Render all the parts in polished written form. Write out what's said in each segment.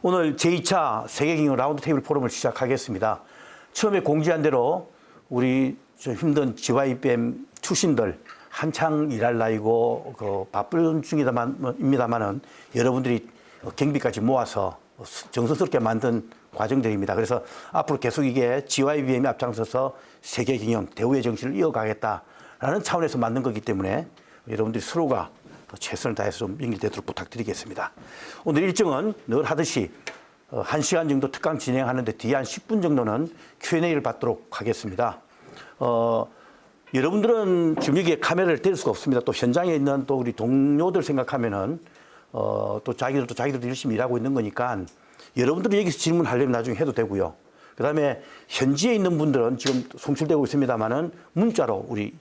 오늘 제2차 세계경영 라운드 테이블 포럼을 시작하겠습니다. 처음에 공지한 대로 우리 좀 힘든 GYBM 출신들 한창 일할 나이고 바쁜 중입니다만은 여러분들이 경비까지 모아서 정성스럽게 만든 과정들입니다. 그래서 앞으로 계속 이게 GYBM이 앞장서서 세계경영 대우의 정신을 이어가겠다라는 차원에서 만든 거기 때문에 여러분들이 서로가 최선을 다해서 좀 연결되도록 부탁드리겠습니다. 오늘 일정은 늘 하듯이 1시간 정도 특강 진행하는데 뒤에 한 10분 정도는 Q&A를 받도록 하겠습니다. 여러분들은 지금 여기에 카메라를 댈 수가 없습니다. 또 현장에 있는 또 우리 동료들 생각하면은 또 자기들도 열심히 일하고 있는 거니까 여러분들이 여기서 질문하려면 나중에 해도 되고요. 그다음에 현지에 있는 분들은 지금 송출되고 있습니다만은 문자로 우리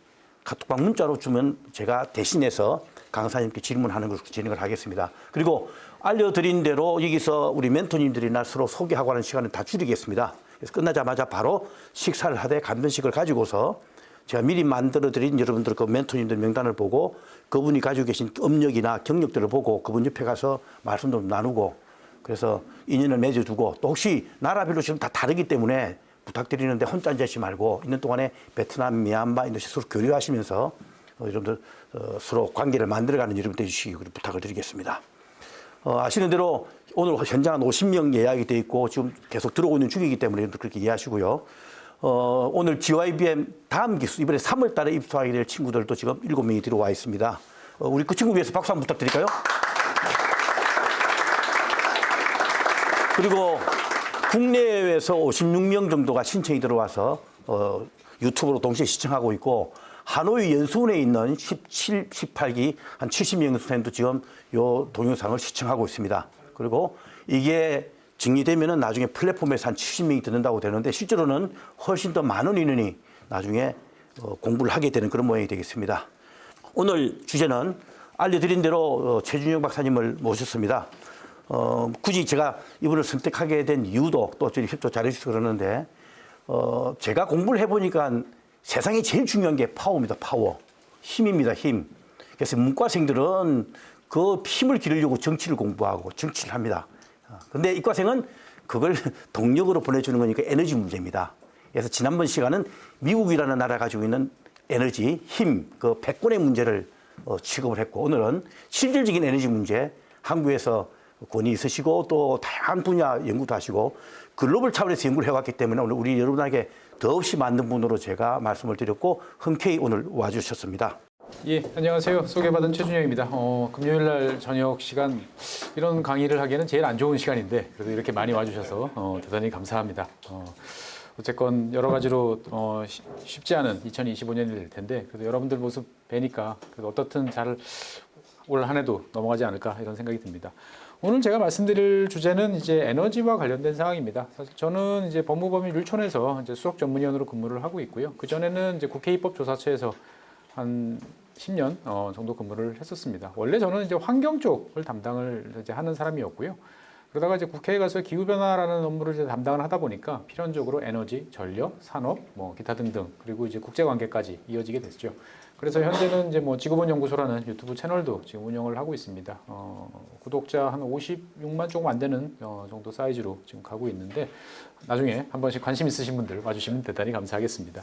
카톡방 문자로 주면 제가 대신해서 강사님께 질문하는 것으로 진행을 하겠습니다. 그리고 알려드린 대로 여기서 우리 멘토님들이나 서로 소개하고 하는 시간을 다 줄이겠습니다. 그래서 끝나자마자 바로 식사를 하되 간편식을 가지고서 제가 미리 만들어드린 여러분들 그 멘토님들 명단을 보고 그분이 가지고 계신 업력이나 경력들을 보고 그분 옆에 가서 말씀도 나누고 그래서 인연을 맺어두고 또 혹시 나라별로 지금 다 다르기 때문에 부탁드리는데 혼자 앉으시지 말고 있는 동안에 베트남, 미얀마, 인도네시아 서로 교류하시면서 여러분들 서로 관계를 만들어가는 여러분들 해주시기 부탁을 드리겠습니다. 아시는 대로 오늘 현장은 50명 예약이 돼 있고 지금 계속 들어오고 있는 중이기 때문에 여러분들 그렇게 이해하시고요. 오늘 GYBM 다음 기수 이번에 3월 달에 입소하게 될 친구들도 지금 7명이 들어와 있습니다. 우리 그 친구 위해서 박수 한번 부탁드릴까요? 그리고 국내에서 56명 정도가 신청이 들어와서 유튜브로 동시에 시청하고 있고 하노이 연수원에 있는 17, 18기 한 70명 연수생도 지금 요 동영상을 시청하고 있습니다. 그리고 이게 정리되면은 나중에 플랫폼에서 한 70명이 듣는다고 되는데 실제로는 훨씬 더 많은 인원이 나중에 공부를 하게 되는 그런 모양이 되겠습니다. 오늘 주제는 알려드린 대로 최준영 박사님을 모셨습니다. 굳이 제가 이분을 선택하게 된 이유도 또 저희 협조 잘해주셔서 그러는데 제가 공부를 해보니까 세상에 제일 중요한 게 파워입니다. 파워. 힘입니다. 힘. 그래서 문과생들은 그 힘을 기르려고 정치를 공부하고 정치를 합니다. 근데 이과생은 그걸 동력으로 보내주는 거니까 에너지 문제입니다. 그래서 지난번 시간은 미국이라는 나라가 가지고 있는 에너지, 힘, 그 패권의 문제를 취급을 했고 오늘은 실질적인 에너지 문제, 한국에서 권위 있으시고 또 다양한 분야 연구도 하시고 글로벌 차원에서 연구를 해왔기 때문에 오늘 우리 여러분에게 더없이 맞는 분으로 제가 말씀을 드렸고 흔쾌히 오늘 와주셨습니다. 예, 안녕하세요. 소개받은 최준영입니다. 금요일 날 저녁 시간 이런 강의를 하기에는 제일 안 좋은 시간인데 그래도 이렇게 많이 와주셔서 대단히 감사합니다. 어쨌건 여러 가지로 쉽지 않은 2025년이 될 텐데 그래도 여러분들 모습 뵈니까 그래도 어떻든 잘 올 한 해도 넘어가지 않을까 이런 생각이 듭니다. 오늘 제가 말씀드릴 주제는 이제 에너지와 관련된 상황입니다. 사실 저는 이제 법무법인 율촌에서 이제 수석 전문위원으로 근무를 하고 있고요. 그 전에는 이제 국회 입법조사처에서 한 10년 정도 근무를 했었습니다. 원래 저는 이제 환경 쪽을 담당을 이제 하는 사람이었고요. 그러다가 이제 국회에 가서 기후변화라는 업무를 이제 담당을 하다 보니까 필연적으로 에너지, 전력, 산업, 뭐 기타 등등 그리고 이제 국제관계까지 이어지게 됐죠. 그래서 현재는 이제 뭐 지구본 연구소라는 유튜브 채널도 지금 운영을 하고 있습니다. 구독자 한 56만 조금 안 되는 정도 사이즈로 지금 가고 있는데 나중에 한 번씩 관심 있으신 분들 와주시면 대단히 감사하겠습니다.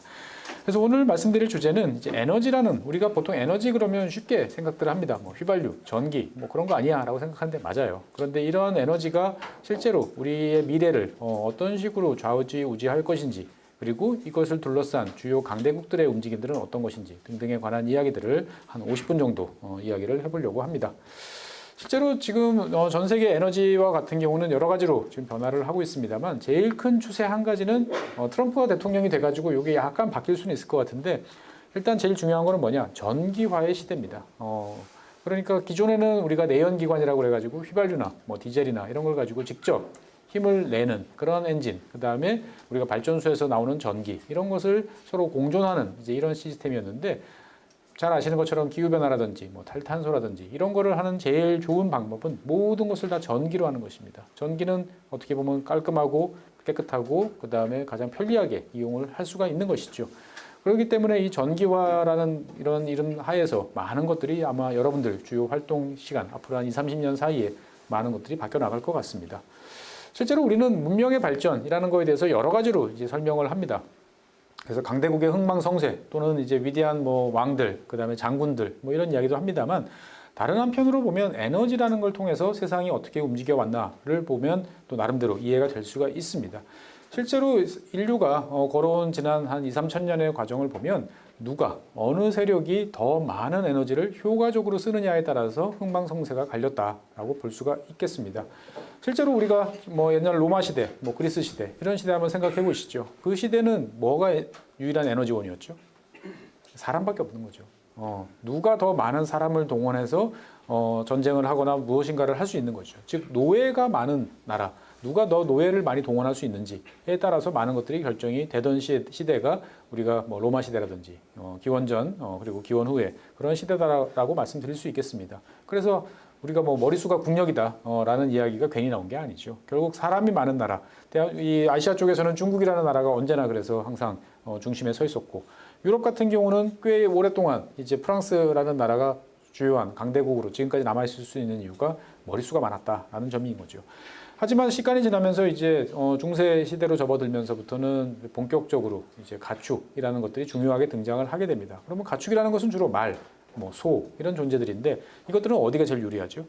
그래서 오늘 말씀드릴 주제는 이제 에너지라는 우리가 보통 에너지 그러면 쉽게 생각들 합니다. 뭐 휘발유, 전기 뭐 그런 거 아니야라고 생각하는데 맞아요. 그런데 이런 에너지가 실제로 우리의 미래를 어떤 식으로 좌우지우지할 것인지 그리고 이것을 둘러싼 주요 강대국들의 움직임들은 어떤 것인지 등등에 관한 이야기들을 한 50분 정도 이야기를 해보려고 합니다. 실제로 지금 전 세계 에너지와 같은 경우는 여러 가지로 지금 변화를 하고 있습니다만 제일 큰 추세 한 가지는 트럼프가 대통령이 돼가지고 이게 약간 바뀔 수는 있을 것 같은데 일단 제일 중요한 거는 뭐냐 전기화의 시대입니다. 그러니까 기존에는 우리가 내연기관이라고 그래가지고 휘발유나 뭐 디젤이나 이런 걸 가지고 직접 힘을 내는 그런 엔진, 그 다음에 우리가 발전소에서 나오는 전기 이런 것을 서로 공존하는 이제 이런 시스템이었는데 잘 아시는 것처럼 기후변화라든지 뭐 탈탄소라든지 이런 거를 하는 제일 좋은 방법은 모든 것을 다 전기로 하는 것입니다. 전기는 어떻게 보면 깔끔하고 깨끗하고 그 다음에 가장 편리하게 이용을 할 수가 있는 것이죠. 그렇기 때문에 이 전기화라는 이런 이름 하에서 많은 것들이 아마 여러분들 주요 활동 시간 앞으로 한 20, 30년 사이에 많은 것들이 바뀌어 나갈 것 같습니다. 실제로 우리는 문명의 발전이라는 거에 대해서 여러 가지로 이제 설명을 합니다. 그래서 강대국의 흥망성쇠 또는 이제 위대한 뭐 왕들, 그다음에 장군들 뭐 이런 이야기도 합니다만 다른 한편으로 보면 에너지라는 걸 통해서 세상이 어떻게 움직여 왔나를 보면 또 나름대로 이해가 될 수가 있습니다. 실제로 인류가 걸어온 지난 한 2, 3천 년의 과정을 보면 누가 어느 세력이 더 많은 에너지를 효과적으로 쓰느냐에 따라서 흥망성쇠가 갈렸다라고 볼 수가 있겠습니다. 실제로 우리가 뭐 옛날 로마 시대, 뭐 그리스 시대 이런 시대 한번 생각해 보시죠. 그 시대는 뭐가 유일한 에너지원이었죠? 사람밖에 없는 거죠. 누가 더 많은 사람을 동원해서 전쟁을 하거나 무엇인가를 할 수 있는 거죠. 즉 노예가 많은 나라, 누가 더 노예를 많이 동원할 수 있는지에 따라서 많은 것들이 결정이 되던 시대가 우리가 뭐 로마 시대라든지 기원전 그리고 기원 후에 그런 시대다라고 말씀드릴 수 있겠습니다. 그래서 우리가 뭐 머릿수가 국력이다라는 이야기가 괜히 나온 게 아니죠. 결국 사람이 많은 나라, 이 아시아 쪽에서는 중국이라는 나라가 언제나 그래서 항상 중심에 서 있었고, 유럽 같은 경우는 꽤 오랫동안 이제 프랑스라는 나라가 주요한 강대국으로 지금까지 남아 있을 수 있는 이유가 머릿수가 많았다라는 점인 거죠. 하지만 시간이 지나면서 이제 중세 시대로 접어들면서부터는 본격적으로 이제 가축이라는 것들이 중요하게 등장을 하게 됩니다. 그러면 가축이라는 것은 주로 말, 뭐 소 이런 존재들인데 이것들은 어디가 제일 유리하죠?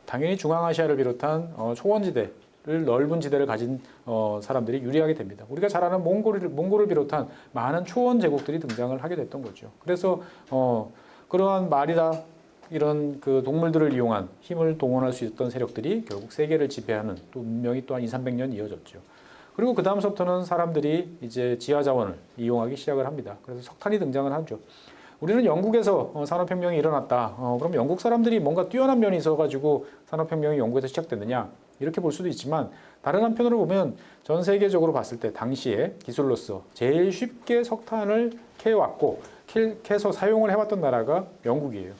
당연히 중앙아시아를 비롯한 초원지대를 넓은 지대를 가진 사람들이 유리하게 됩니다. 우리가 잘 아는 몽골을 비롯한 많은 초원 제국들이 등장을 하게 됐던 거죠. 그래서 그러한 말이나 이런 그 동물들을 이용한 힘을 동원할 수 있었던 세력들이 결국 세계를 지배하는 또 문명이 또한 200~300년 이어졌죠. 그리고 그 다음서부터는 사람들이 이제 지하 자원을 이용하기 시작을 합니다. 그래서 석탄이 등장을 하죠. 우리는 영국에서 산업혁명이 일어났다. 그럼 영국 사람들이 뭔가 뛰어난 면이 있어가지고 산업혁명이 영국에서 시작됐느냐? 이렇게 볼 수도 있지만 다른 한편으로 보면 전 세계적으로 봤을 때 당시에 기술로서 제일 쉽게 석탄을 캐왔고 캐서 사용을 해왔던 나라가 영국이에요.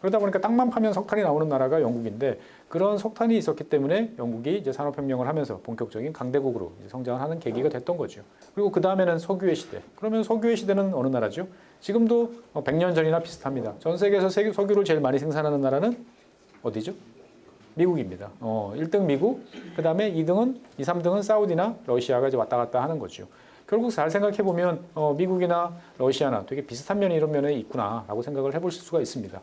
그러다 보니까 땅만 파면 석탄이 나오는 나라가 영국인데 그런 석탄이 있었기 때문에 영국이 이제 산업혁명을 하면서 본격적인 강대국으로 성장을 하는 계기가 됐던 거죠. 그리고 그 다음에는 석유의 시대. 그러면 석유의 시대는 어느 나라죠? 지금도 100년 전이나 비슷합니다. 전 세계에서 석유를 제일 많이 생산하는 나라는 어디죠? 미국입니다. 1등 미국, 그 다음에 2등은, 2, 3등은 사우디나 러시아가 이제 왔다 갔다 하는 거죠. 결국 잘 생각해보면 미국이나 러시아나 되게 비슷한 면이 이런 면에 있구나라고 생각을 해보실 수가 있습니다.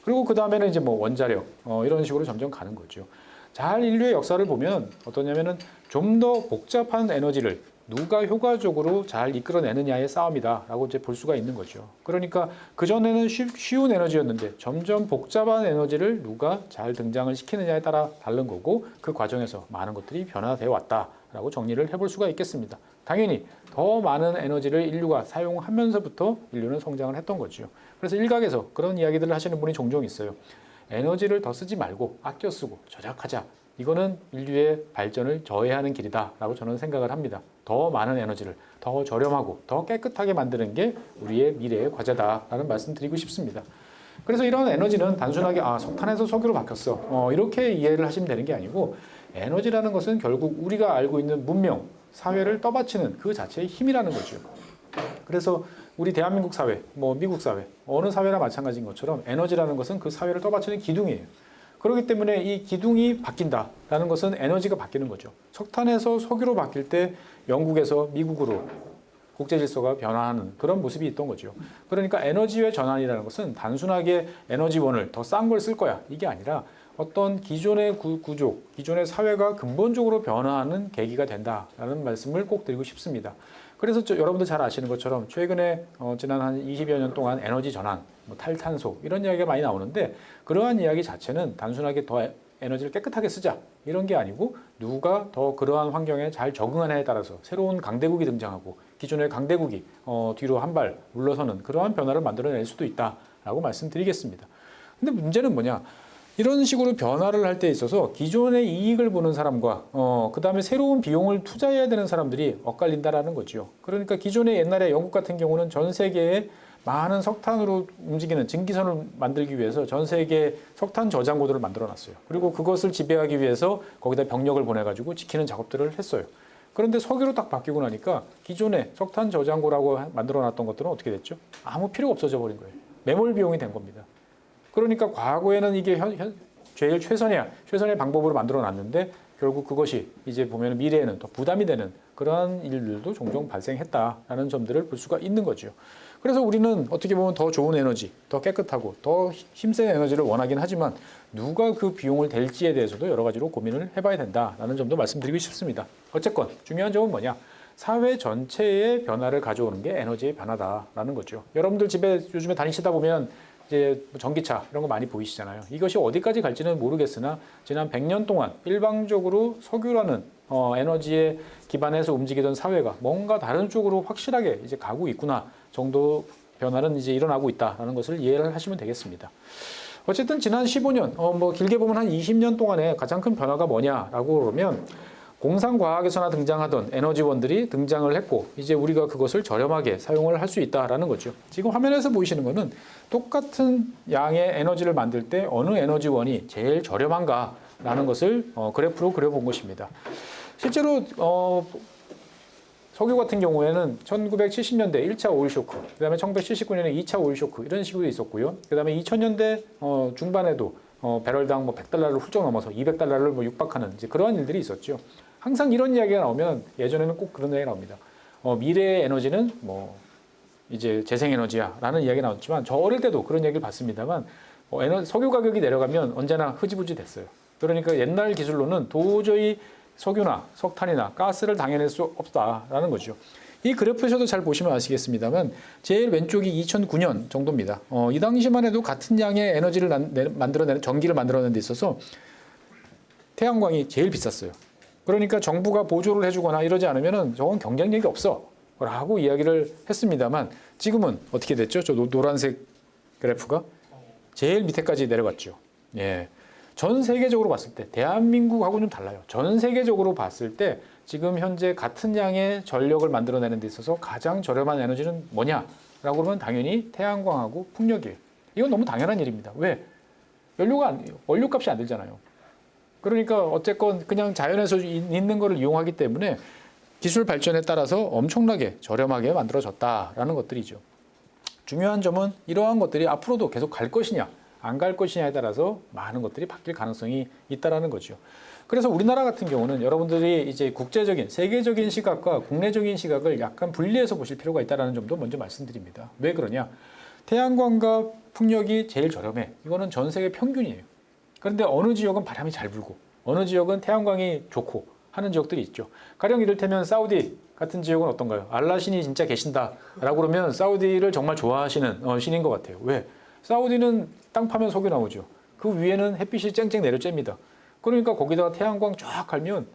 그리고 그 다음에는 이제 뭐 원자력 이런 식으로 점점 가는 거죠. 잘 인류의 역사를 보면 어떠냐면은 좀 더 복잡한 에너지를 누가 효과적으로 잘 이끌어내느냐의 싸움이다라고 이제 볼 수가 있는 거죠. 그러니까 그 전에는 쉬운 에너지였는데 점점 복잡한 에너지를 누가 잘 등장을 시키느냐에 따라 다른 거고 그 과정에서 많은 것들이 변화되어 왔다라고 정리를 해볼 수가 있겠습니다. 당연히 더 많은 에너지를 인류가 사용하면서부터 인류는 성장을 했던 거죠. 그래서 일각에서 그런 이야기들을 하시는 분이 종종 있어요. 에너지를 더 쓰지 말고 아껴 쓰고 절약하자. 이거는 인류의 발전을 저해하는 길이다라고 저는 생각을 합니다. 더 많은 에너지를 더 저렴하고 더 깨끗하게 만드는 게 우리의 미래의 과제다라는 말씀 드리고 싶습니다. 그래서 이런 에너지는 단순하게 석탄에서 석유로 바뀌었어. 이렇게 이해를 하시면 되는 게 아니고 에너지라는 것은 결국 우리가 알고 있는 문명, 사회를 떠받치는 그 자체의 힘이라는 거죠. 그래서 우리 대한민국 사회, 뭐 미국 사회, 어느 사회나 마찬가지인 것처럼 에너지라는 것은 그 사회를 떠받치는 기둥이에요. 그렇기 때문에 이 기둥이 바뀐다라는 것은 에너지가 바뀌는 거죠. 석탄에서 석유로 바뀔 때 영국에서 미국으로 국제 질서가 변화하는 그런 모습이 있던 거죠. 그러니까 에너지의 전환이라는 것은 단순하게 에너지원을 더 싼 걸 쓸 거야. 이게 아니라 어떤 기존의 구조, 기존의 사회가 근본적으로 변화하는 계기가 된다라는 말씀을 꼭 드리고 싶습니다. 그래서 여러분들 잘 아시는 것처럼 최근에 지난 한 20여 년 동안 에너지 전환, 뭐 탈탄소 이런 이야기가 많이 나오는데 그러한 이야기 자체는 단순하게 더 에너지를 깨끗하게 쓰자 이런 게 아니고 누가 더 그러한 환경에 잘 적응하냐에 따라서 새로운 강대국이 등장하고 기존의 강대국이 뒤로 한 발 물러서는 그러한 변화를 만들어낼 수도 있다라고 말씀드리겠습니다. 근데 문제는 뭐냐? 이런 식으로 변화를 할 때 있어서 기존의 이익을 보는 사람과 그 다음에 새로운 비용을 투자해야 되는 사람들이 엇갈린다라는 거죠. 그러니까 기존의 옛날에 영국 같은 경우는 전 세계에 많은 석탄으로 움직이는 증기선을 만들기 위해서 전 세계 석탄 저장고들을 만들어 놨어요. 그리고 그것을 지배하기 위해서 거기다 병력을 보내가지고 지키는 작업들을 했어요. 그런데 석유로 딱 바뀌고 나니까 기존에 석탄 저장고라고 만들어 놨던 것들은 어떻게 됐죠? 아무 필요가 없어져 버린 거예요. 매몰 비용이 된 겁니다. 그러니까 과거에는 이게 제일 최선의 방법으로 만들어 놨는데 결국 그것이 이제 보면 미래에는 더 부담이 되는 그러한 일들도 종종 발생했다라는 점들을 볼 수가 있는 거죠. 그래서 우리는 어떻게 보면 더 좋은 에너지, 더 깨끗하고 더 힘센 에너지를 원하긴 하지만 누가 그 비용을 댈지에 대해서도 여러 가지로 고민을 해봐야 된다라는 점도 말씀드리고 싶습니다. 어쨌건 중요한 점은 뭐냐? 사회 전체의 변화를 가져오는 게 에너지의 변화다라는 거죠. 여러분들 집에 요즘에 다니시다 보면 이제 전기차 이런 거 많이 보이시잖아요. 이것이 어디까지 갈지는 모르겠으나 지난 100년 동안 일방적으로 석유라는 에너지에 기반해서 움직이던 사회가 뭔가 다른 쪽으로 확실하게 이제 가고 있구나 정도 변화는 이제 일어나고 있다라는 것을 이해를 하시면 되겠습니다. 어쨌든 지난 15년, 뭐 길게 보면 한 20년 동안에 가장 큰 변화가 뭐냐라고 그러면 공상과학에서나 등장하던 에너지원들이 등장을 했고 이제 우리가 그것을 저렴하게 사용을 할 수 있다라는 거죠. 지금 화면에서 보이시는 거는 똑같은 양의 에너지를 만들 때 어느 에너지원이 제일 저렴한가라는 것을 그래프로 그려본 것입니다. 실제로 석유 같은 경우에는 1970년대 1차 오일 쇼크, 그다음에 1979년에 2차 오일 쇼크 이런 식으로 있었고요. 그다음에 2000년대 중반에도 배럴당 뭐 100달러를 훌쩍 넘어서 200달러를 뭐 육박하는 이제 그러한 일들이 있었죠. 항상 이런 이야기가 나오면 예전에는 꼭 그런 이야기가 나옵니다. 미래의 에너지는 뭐 이제 재생에너지야라는 이야기가 나왔지만 저 어릴 때도 그런 얘기를 봤습니다만 석유 가격이 내려가면 언제나 흐지부지 됐어요. 그러니까 옛날 기술로는 도저히 석유나 석탄이나 가스를 당해낼 수 없다라는 거죠. 이 그래프에서도 잘 보시면 아시겠습니다만 제일 왼쪽이 2009년 정도입니다. 이 당시만 해도 같은 양의 에너지를 만들어내는 전기를 만들어내는 데 있어서 태양광이 제일 비쌌어요. 그러니까 정부가 보조를 해주거나 이러지 않으면은 저건 경쟁력이 없어 라고 이야기를 했습니다만 지금은 어떻게 됐죠? 저 노란색 그래프가 제일 밑에까지 내려갔죠. 예. 전 세계적으로 봤을 때 대한민국하고는 좀 달라요. 전 세계적으로 봤을 때 지금 현재 같은 양의 전력을 만들어내는 데 있어서 가장 저렴한 에너지는 뭐냐라고 그러면 당연히 태양광하고 풍력이에요. 이건 너무 당연한 일입니다. 왜? 원료값이 안 들잖아요. 그러니까 어쨌건 그냥 자연에서 있는 거를 이용하기 때문에 기술 발전에 따라서 엄청나게 저렴하게 만들어졌다라는 것들이죠. 중요한 점은 이러한 것들이 앞으로도 계속 갈 것이냐 안 갈 것이냐에 따라서 많은 것들이 바뀔 가능성이 있다라는 거죠. 그래서 우리나라 같은 경우는 여러분들이 이제 국제적인 세계적인 시각과 국내적인 시각을 약간 분리해서 보실 필요가 있다는 점도 먼저 말씀드립니다. 왜 그러냐? 태양광과 풍력이 제일 저렴해. 이거는 전 세계 평균이에요. 그런데 어느 지역은 바람이 잘 불고 어느 지역은 태양광이 좋고 하는 지역들이 있죠. 가령 이를테면 사우디 같은 지역은 어떤가요? 알라 신이 진짜 계신다라고 그러면 사우디를 정말 좋아하시는 신인 것 같아요. 왜? 사우디는 땅 파면 석유 나오죠. 그 위에는 햇빛이 쨍쨍 내려쬐니다. 그러니까 거기다가 태양광 쫙 갈면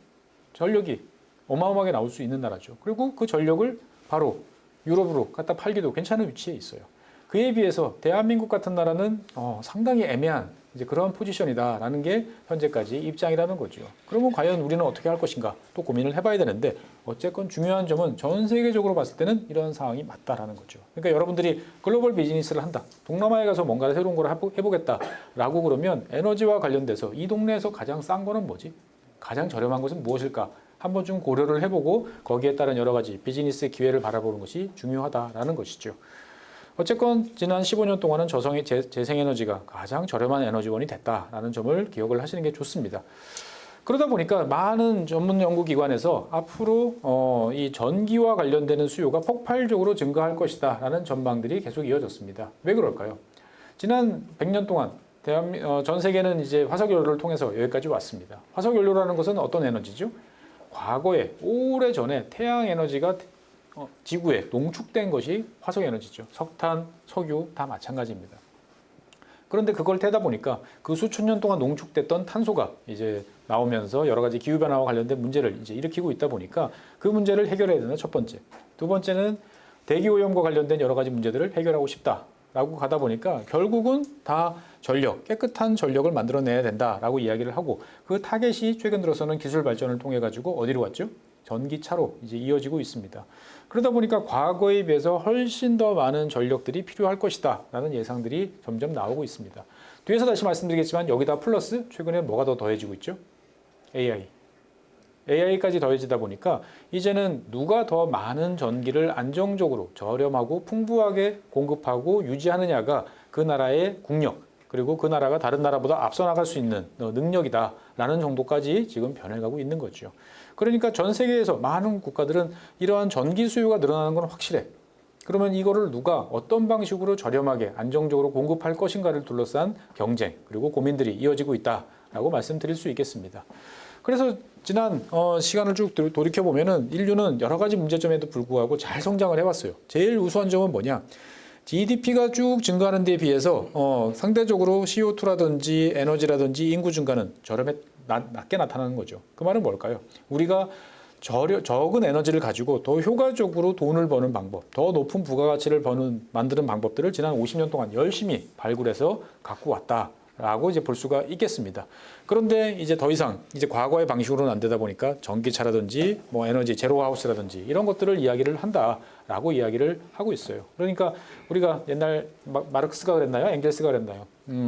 전력이 어마어마하게 나올 수 있는 나라죠. 그리고 그 전력을 바로 유럽으로 갖다 팔기도 괜찮은 위치에 있어요. 그에 비해서 대한민국 같은 나라는 상당히 애매한 이제 그런 포지션이다라는 게 현재까지 입장이라는 거죠. 그러면 과연 우리는 어떻게 할 것인가 또 고민을 해봐야 되는데 어쨌건 중요한 점은 전 세계적으로 봤을 때는 이런 상황이 맞다라는 거죠. 그러니까 여러분들이 글로벌 비즈니스를 한다. 동남아에 가서 뭔가 새로운 걸 해보겠다라고 그러면 에너지와 관련돼서 이 동네에서 가장 싼 거는 뭐지? 가장 저렴한 것은 무엇일까? 한번 좀 고려를 해보고 거기에 따른 여러 가지 비즈니스의 기회를 바라보는 것이 중요하다라는 것이죠. 어쨌건 지난 15년 동안은 재생에너지가 가장 저렴한 에너지원이 됐다라는 점을 기억을 하시는 게 좋습니다. 그러다 보니까 많은 전문 연구기관에서 앞으로 이 전기와 관련되는 수요가 폭발적으로 증가할 것이다라는 전망들이 계속 이어졌습니다. 왜 그럴까요? 지난 100년 동안 전 세계는 이제 화석연료를 통해서 여기까지 왔습니다. 화석연료라는 것은 어떤 에너지죠? 과거에 오래전에 태양에너지가 지구에 농축된 것이 화석에너지죠. 석탄, 석유 다 마찬가지입니다. 그런데 그걸 태다 보니까 그 수천 년 동안 농축됐던 탄소가 이제 나오면서 여러 가지 기후변화와 관련된 문제를 이제 일으키고 있다 보니까 그 문제를 해결해야 된다. 첫 번째. 두 번째는 대기오염과 관련된 여러 가지 문제들을 해결하고 싶다라고 가다 보니까 결국은 다 깨끗한 전력을 만들어내야 된다라고 이야기를 하고 그 타겟이 최근 들어서는 기술 발전을 통해 가지고 어디로 갔죠? 전기차로 이제 이어지고 있습니다. 그러다 보니까 과거에 비해서 훨씬 더 많은 전력들이 필요할 것이다 라는 예상들이 점점 나오고 있습니다. 뒤에서 다시 말씀드리겠지만 여기다 플러스 최근에 뭐가 더 더해지고 있죠? AI까지 더해지다 보니까 이제는 누가 더 많은 전기를 안정적으로 저렴하고 풍부하게 공급하고 유지하느냐가 그 나라의 국력, 그리고 그 나라가 다른 나라보다 앞서 나갈 수 있는 능력이다라는 정도까지 지금 변해가고 있는 거죠. 그러니까 전 세계에서 많은 국가들은 이러한 전기 수요가 늘어나는 건 확실해. 그러면 이거를 누가 어떤 방식으로 저렴하게 안정적으로 공급할 것인가를 둘러싼 경쟁 그리고 고민들이 이어지고 있다라고 말씀드릴 수 있겠습니다. 그래서 지난 시간을 쭉 돌이켜 보면은 인류는 여러 가지 문제점에도 불구하고 잘 성장을 해왔어요. 제일 우수한 점은 뭐냐? GDP가 쭉 증가하는 데에 비해서 상대적으로 CO2라든지 에너지라든지 인구 증가는 낮게 나타나는 거죠. 그 말은 뭘까요? 우리가 적은 에너지를 가지고 더 효과적으로 돈을 버는 방법, 더 높은 부가가치를 만드는 방법들을 지난 50년 동안 열심히 발굴해서 갖고 왔다라고 이제 볼 수가 있겠습니다. 그런데 이제 더 이상 이제 과거의 방식으로는 안 되다 보니까 전기차라든지 뭐 에너지 제로하우스라든지 이런 것들을 이야기를 한다라고 이야기를 하고 있어요. 그러니까 우리가 옛날 마르크스가 그랬나요? 엥겔스가 그랬나요?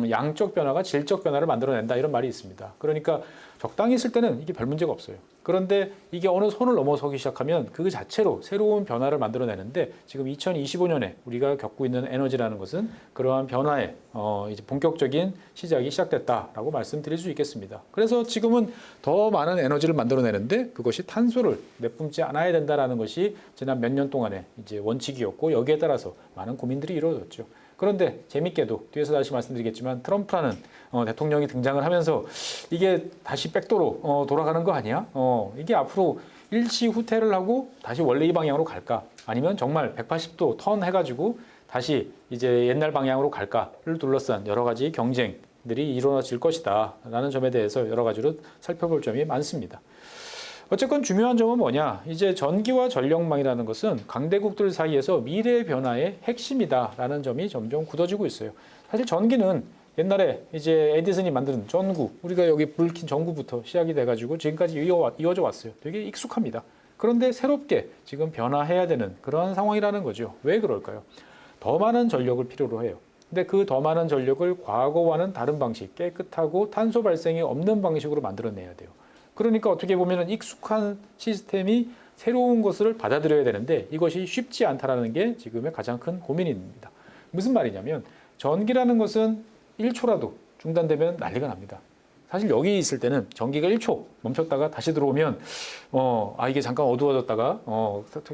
양적 변화가 질적 변화를 만들어낸다 이런 말이 있습니다. 그러니까 적당히 있을 때는 이게 별 문제가 없어요. 그런데 이게 어느 선을 넘어서기 시작하면 그 자체로 새로운 변화를 만들어내는데 지금 2025년에 우리가 겪고 있는 에너지라는 것은 그러한 변화의 이제 본격적인 시작이 시작됐다라고 말씀드릴 수 있겠습니다. 그래서 지금은 더 많은 에너지를 만들어내는데 그것이 탄소를 내뿜지 않아야 된다라는 것이 지난 몇 년 동안의 이제 원칙이었고 여기에 따라서 많은 고민들이 이루어졌죠. 그런데 재밌게도 뒤에서 다시 말씀드리겠지만 트럼프라는 대통령이 등장을 하면서 이게 다시 백도로 돌아가는 거 아니야? 이게 앞으로 일시 후퇴를 하고 다시 원래 이 방향으로 갈까? 아니면 정말 180도 턴 해가지고 다시 이제 옛날 방향으로 갈까를 둘러싼 여러 가지 경쟁들이 이루어질 것이다 라는 점에 대해서 여러 가지로 살펴볼 점이 많습니다. 어쨌건 중요한 점은 뭐냐? 이제 전기와 전력망이라는 것은 강대국들 사이에서 미래 변화의 핵심이다라는 점이 점점 굳어지고 있어요. 사실 전기는 옛날에 이제 에디슨이 만든 전구, 우리가 여기 불 킨 전구부터 시작이 돼가지고 지금까지 이어져 왔어요. 되게 익숙합니다. 그런데 새롭게 지금 변화해야 되는 그런 상황이라는 거죠. 왜 그럴까요? 더 많은 전력을 필요로 해요. 근데 그 더 많은 전력을 과거와는 다른 방식, 깨끗하고 탄소 발생이 없는 방식으로 만들어내야 돼요. 그러니까 어떻게 보면 익숙한 시스템이 새로운 것을 받아들여야 되는데 이것이 쉽지 않다라는 게 지금의 가장 큰 고민입니다. 무슨 말이냐면 전기라는 것은 1초라도 중단되면 난리가 납니다. 사실 여기 있을 때는 전기가 1초 멈췄다가 다시 들어오면 이게 잠깐 어두워졌다가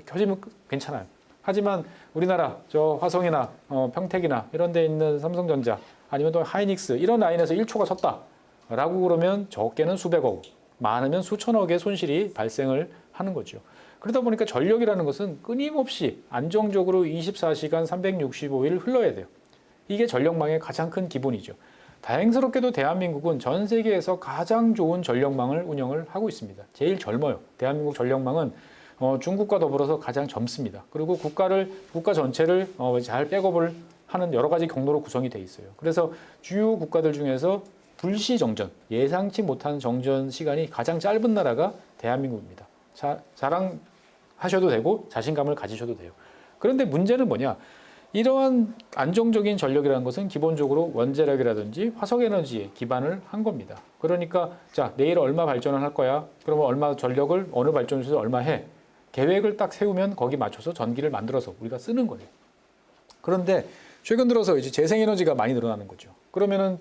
켜지면 괜찮아요. 하지만 우리나라 저 화성이나 평택이나 이런 데 있는 삼성전자 아니면 또 하이닉스 이런 라인에서 1초가 섰다라고 그러면 적게는 수백억 많으면 수천억의 손실이 발생을 하는 거죠. 그러다 보니까 전력이라는 것은 끊임없이 안정적으로 24시간 365일 흘러야 돼요. 이게 전력망의 가장 큰 기본이죠. 다행스럽게도 대한민국은 전 세계에서 가장 좋은 전력망을 운영을 하고 있습니다. 제일 젊어요. 대한민국 전력망은 중국과 더불어서 가장 젊습니다. 그리고 국가 전체를 잘 백업을 하는 여러 가지 경로로 구성이 돼 있어요. 그래서 주요 국가들 중에서 불시 정전, 예상치 못한 정전 시간이 가장 짧은 나라가 대한민국입니다. 자랑하셔도 되고 자신감을 가지셔도 돼요. 그런데 문제는 뭐냐? 이러한 안정적인 전력이라는 것은 기본적으로 원자력이라든지 화석에너지에 기반을 한 겁니다. 그러니까 자 내일 얼마 발전을 할 거야? 그러면 얼마 전력을 어느 발전소에서 얼마 해? 계획을 딱 세우면 거기 맞춰서 전기를 만들어서 우리가 쓰는 거예요. 그런데 최근 들어서 이제 재생에너지가 많이 늘어나는 거죠. 그러면은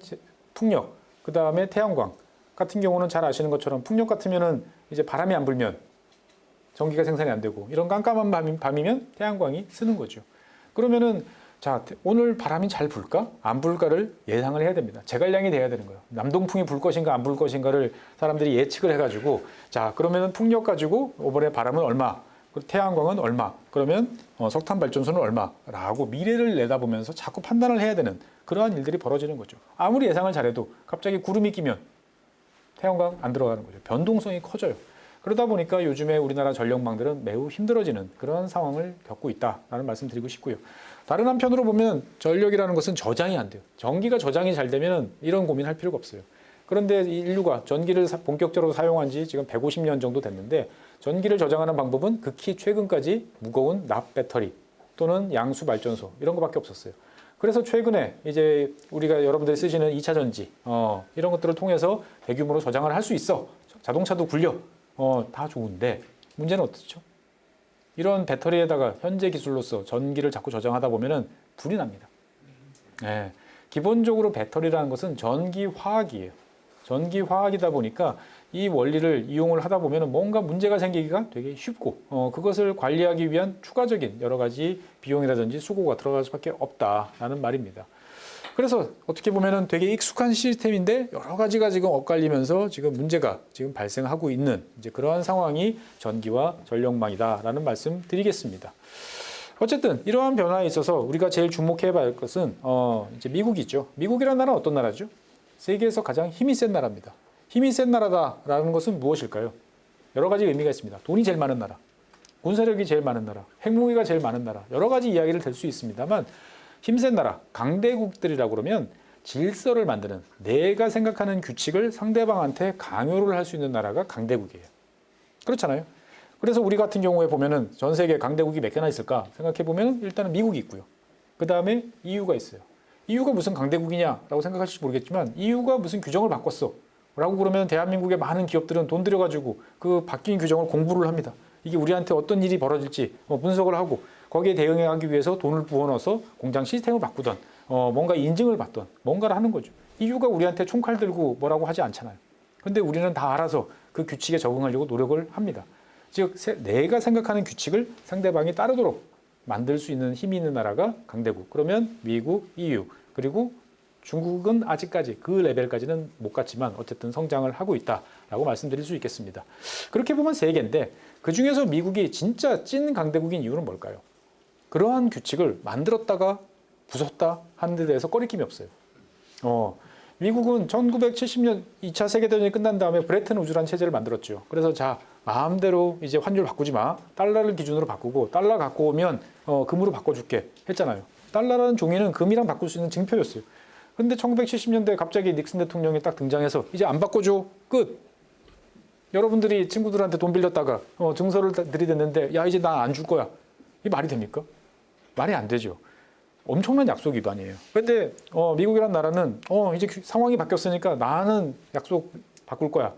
풍력, 그 다음에 태양광 같은 경우는 잘 아시는 것처럼 풍력 같으면은 이제 바람이 안 불면 전기가 생산이 안 되고 이런 깜깜한 밤이면 태양광이 쓰는 거죠. 그러면은 자 오늘 바람이 잘 불까? 안 불까를 예상을 해야 됩니다. 제갈량이 돼야 되는 거예요. 남동풍이 불 것인가 안 불 것인가를 사람들이 예측을 해가지고 자 그러면은 풍력 가지고 이번에 바람은 얼마? 태양광은 얼마? 그러면 석탄 발전소는 얼마라고 미래를 내다보면서 자꾸 판단을 해야 되는 그러한 일들이 벌어지는 거죠. 아무리 예상을 잘해도 갑자기 구름이 끼면 태양광 안 들어가는 거죠. 변동성이 커져요. 그러다 보니까 요즘에 우리나라 전력망들은 매우 힘들어지는 그런 상황을 겪고 있다라는 말씀 드리고 싶고요. 다른 한편으로 보면 전력이라는 것은 저장이 안 돼요. 전기가 저장이 잘 되면 이런 고민할 필요가 없어요. 그런데 인류가 전기를 본격적으로 사용한 지 지금 150년 정도 됐는데 전기를 저장하는 방법은 극히 최근까지 무거운 납 배터리 또는 양수 발전소 이런 거밖에 없었어요. 그래서 최근에 이제 우리가 여러분들이 쓰시는 2차 전지 이런 것들을 통해서 대규모로 저장을 할 수 있어. 자동차도 굴려. 다 좋은데 문제는 어떻죠? 이런 배터리에다가 현재 기술로서 전기를 자꾸 저장하다 보면은 불이 납니다. 네. 기본적으로 배터리라는 것은 전기화학이에요. 전기화학이다 보니까 이 원리를 이용을 하다 보면 뭔가 문제가 생기기가 되게 쉽고 그것을 관리하기 위한 추가적인 여러 가지 비용이라든지 수고가 들어갈 수밖에 없다라는 말입니다. 그래서 어떻게 보면 되게 익숙한 시스템인데 여러 가지가 지금 엇갈리면서 지금 문제가 지금 발생하고 있는 이제 그러한 상황이 전기와 전력망이다라는 말씀 드리겠습니다. 어쨌든 이러한 변화에 있어서 우리가 제일 주목해야 할 것은 이제 미국이죠. 미국이라는 나라는 어떤 나라죠? 세계에서 가장 힘이 센 나라입니다. 힘이 센 나라다라는 것은 무엇일까요? 여러 가지 의미가 있습니다. 돈이 제일 많은 나라, 군사력이 제일 많은 나라, 핵무기가 제일 많은 나라, 여러 가지 이야기를 될 수 있습니다만 힘센 나라, 강대국들이라고 그러면 질서를 만드는 내가 생각하는 규칙을 상대방한테 강요를 할 수 있는 나라가 강대국이에요. 그렇잖아요. 그래서 우리 같은 경우에 보면은 전 세계 강대국이 몇 개나 있을까 생각해 보면 일단은 미국이 있고요. 그 다음에 EU가 있어요. EU가 무슨 강대국이냐라고 생각하실지 모르겠지만 EU가 무슨 규정을 바꿨어 라고 그러면 대한민국의 많은 기업들은 돈 들여가지고 그 바뀐 규정을 공부를 합니다. 이게 우리한테 어떤 일이 벌어질지 분석을 하고 거기에 대응하기 위해서 돈을 부어넣어서 공장 시스템을 바꾸던 뭔가 인증을 받던 뭔가를 하는 거죠. EU가 우리한테 총칼 들고 뭐라고 하지 않잖아요. 근데 우리는 다 알아서 그 규칙에 적응하려고 노력을 합니다. 즉 내가 생각하는 규칙을 상대방이 따르도록 만들 수 있는 힘이 있는 나라가 강대국. 그러면 미국, EU 그리고 중국은 아직까지 그 레벨까지는 못 갔지만 어쨌든 성장을 하고 있다라고 말씀드릴 수 있겠습니다. 그렇게 보면 세 개인데 그중에서 미국이 진짜 찐 강대국인 이유는 뭘까요? 그러한 규칙을 만들었다가 부쉈다 하는 데 대해서 꺼리낌이 없어요. 미국은 1970년 2차 세계대전이 끝난 다음에 브레튼 우즈라는 체제를 만들었죠. 그래서 자 마음대로 이제 환율 바꾸지 마. 달러를 기준으로 바꾸고 달러 갖고 오면 금으로 바꿔줄게 했잖아요. 달러라는 종이는 금이랑 바꿀 수 있는 증표였어요. 근데 1970년대에 갑자기 닉슨 대통령이 딱 등장해서 이제 안 바꿔줘. 끝. 여러분들이 친구들한테 돈 빌렸다가 증서를 들이댔는데 야 이제 나 안 줄 거야. 이게 말이 됩니까? 말이 안 되죠. 엄청난 약속 위반이에요. 근데 미국이란 나라는 이제 상황이 바뀌었으니까 나는 약속 바꿀 거야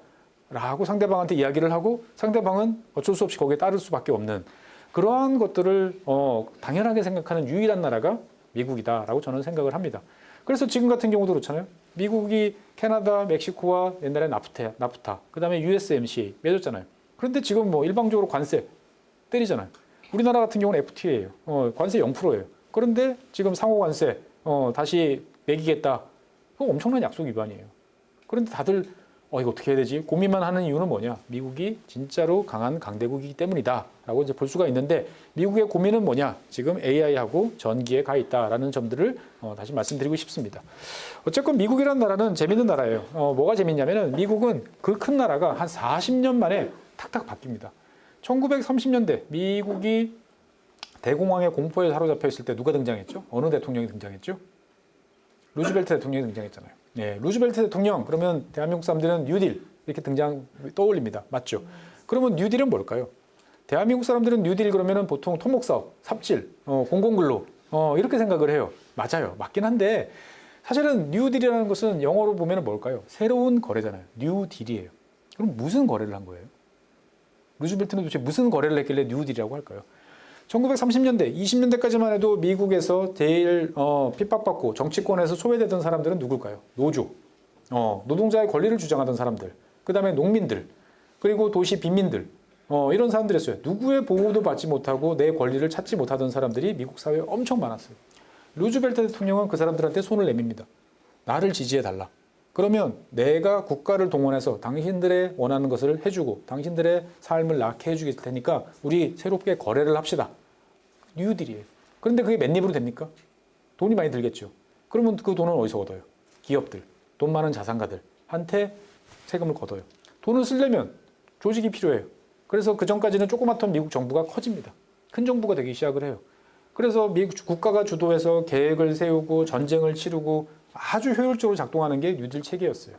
라고 상대방한테 이야기를 하고 상대방은 어쩔 수 없이 거기에 따를 수밖에 없는 그러한 것들을 당연하게 생각하는 유일한 나라가 미국이다라고 저는 생각을 합니다. 그래서 지금 같은 경우도 그렇잖아요. 미국이 캐나다, 멕시코와 옛날에 나프타, 그 다음에 USMCA 맺었잖아요. 그런데 지금 뭐 일방적으로 관세 때리잖아요. 우리나라 같은 경우는 FTA예요. 관세 0%예요. 그런데 지금 상호 관세 다시 매기겠다. 그거 엄청난 약속 위반이에요. 그런데 다들 이거 어떻게 해야 되지? 고민만 하는 이유는 뭐냐? 미국이 진짜로 강한 강대국이기 때문이다라고 이제 볼 수가 있는데 미국의 고민은 뭐냐? 지금 AI하고 전기에 가 있다라는 점들을 다시 말씀드리고 싶습니다. 어쨌건 미국이라는 나라는 재밌는 나라예요. 뭐가 재밌냐면은 미국은 그 큰 나라가 한 40년 만에 탁탁 바뀝니다. 1930년대 미국이 대공황의 공포에 사로잡혀 있을 때 누가 등장했죠? 어느 대통령이 등장했죠? 루즈벨트 대통령이 등장했잖아요. 네, 루즈벨트 대통령 그러면 대한민국 사람들은 뉴딜 이렇게 떠올립니다. 맞죠? 그러면 뉴딜은 뭘까요? 대한민국 사람들은 뉴딜 그러면은 보통 토목사업, 삽질, 공공근로 이렇게 생각을 해요. 맞아요. 맞긴 한데 사실은 뉴딜이라는 것은 영어로 보면 뭘까요? 새로운 거래잖아요. 뉴딜이에요. 그럼 무슨 거래를 한 거예요? 루즈벨트는 도대체 무슨 거래를 했길래 뉴딜이라고 할까요? 1930년대, 20년대까지만 해도 미국에서 제일 핍박받고 정치권에서 소외되던 사람들은 누굴까요? 노조, 노동자의 권리를 주장하던 사람들, 그 다음에 농민들, 그리고 도시 빈민들 이런 사람들이었어요. 누구의 보호도 받지 못하고 내 권리를 찾지 못하던 사람들이 미국 사회에 엄청 많았어요. 루즈벨트 대통령은 그 사람들한테 손을 내밉니다. 나를 지지해달라. 그러면 내가 국가를 동원해서 당신들의 원하는 것을 해주고 당신들의 삶을 낫게 해주길 테니까 우리 새롭게 거래를 합시다. 뉴딜이에요. 그런데 그게 맨입으로 됩니까? 돈이 많이 들겠죠. 그러면 그 돈은 어디서 얻어요? 기업들, 돈 많은 자산가들한테 세금을 걷어요. 돈을 쓰려면 조직이 필요해요. 그래서 그 전까지는 조그맣던 미국 정부가 커집니다. 큰 정부가 되기 시작을 해요. 그래서 미국 국가가 주도해서 계획을 세우고 전쟁을 치르고 아주 효율적으로 작동하는 게 뉴딜 체계였어요.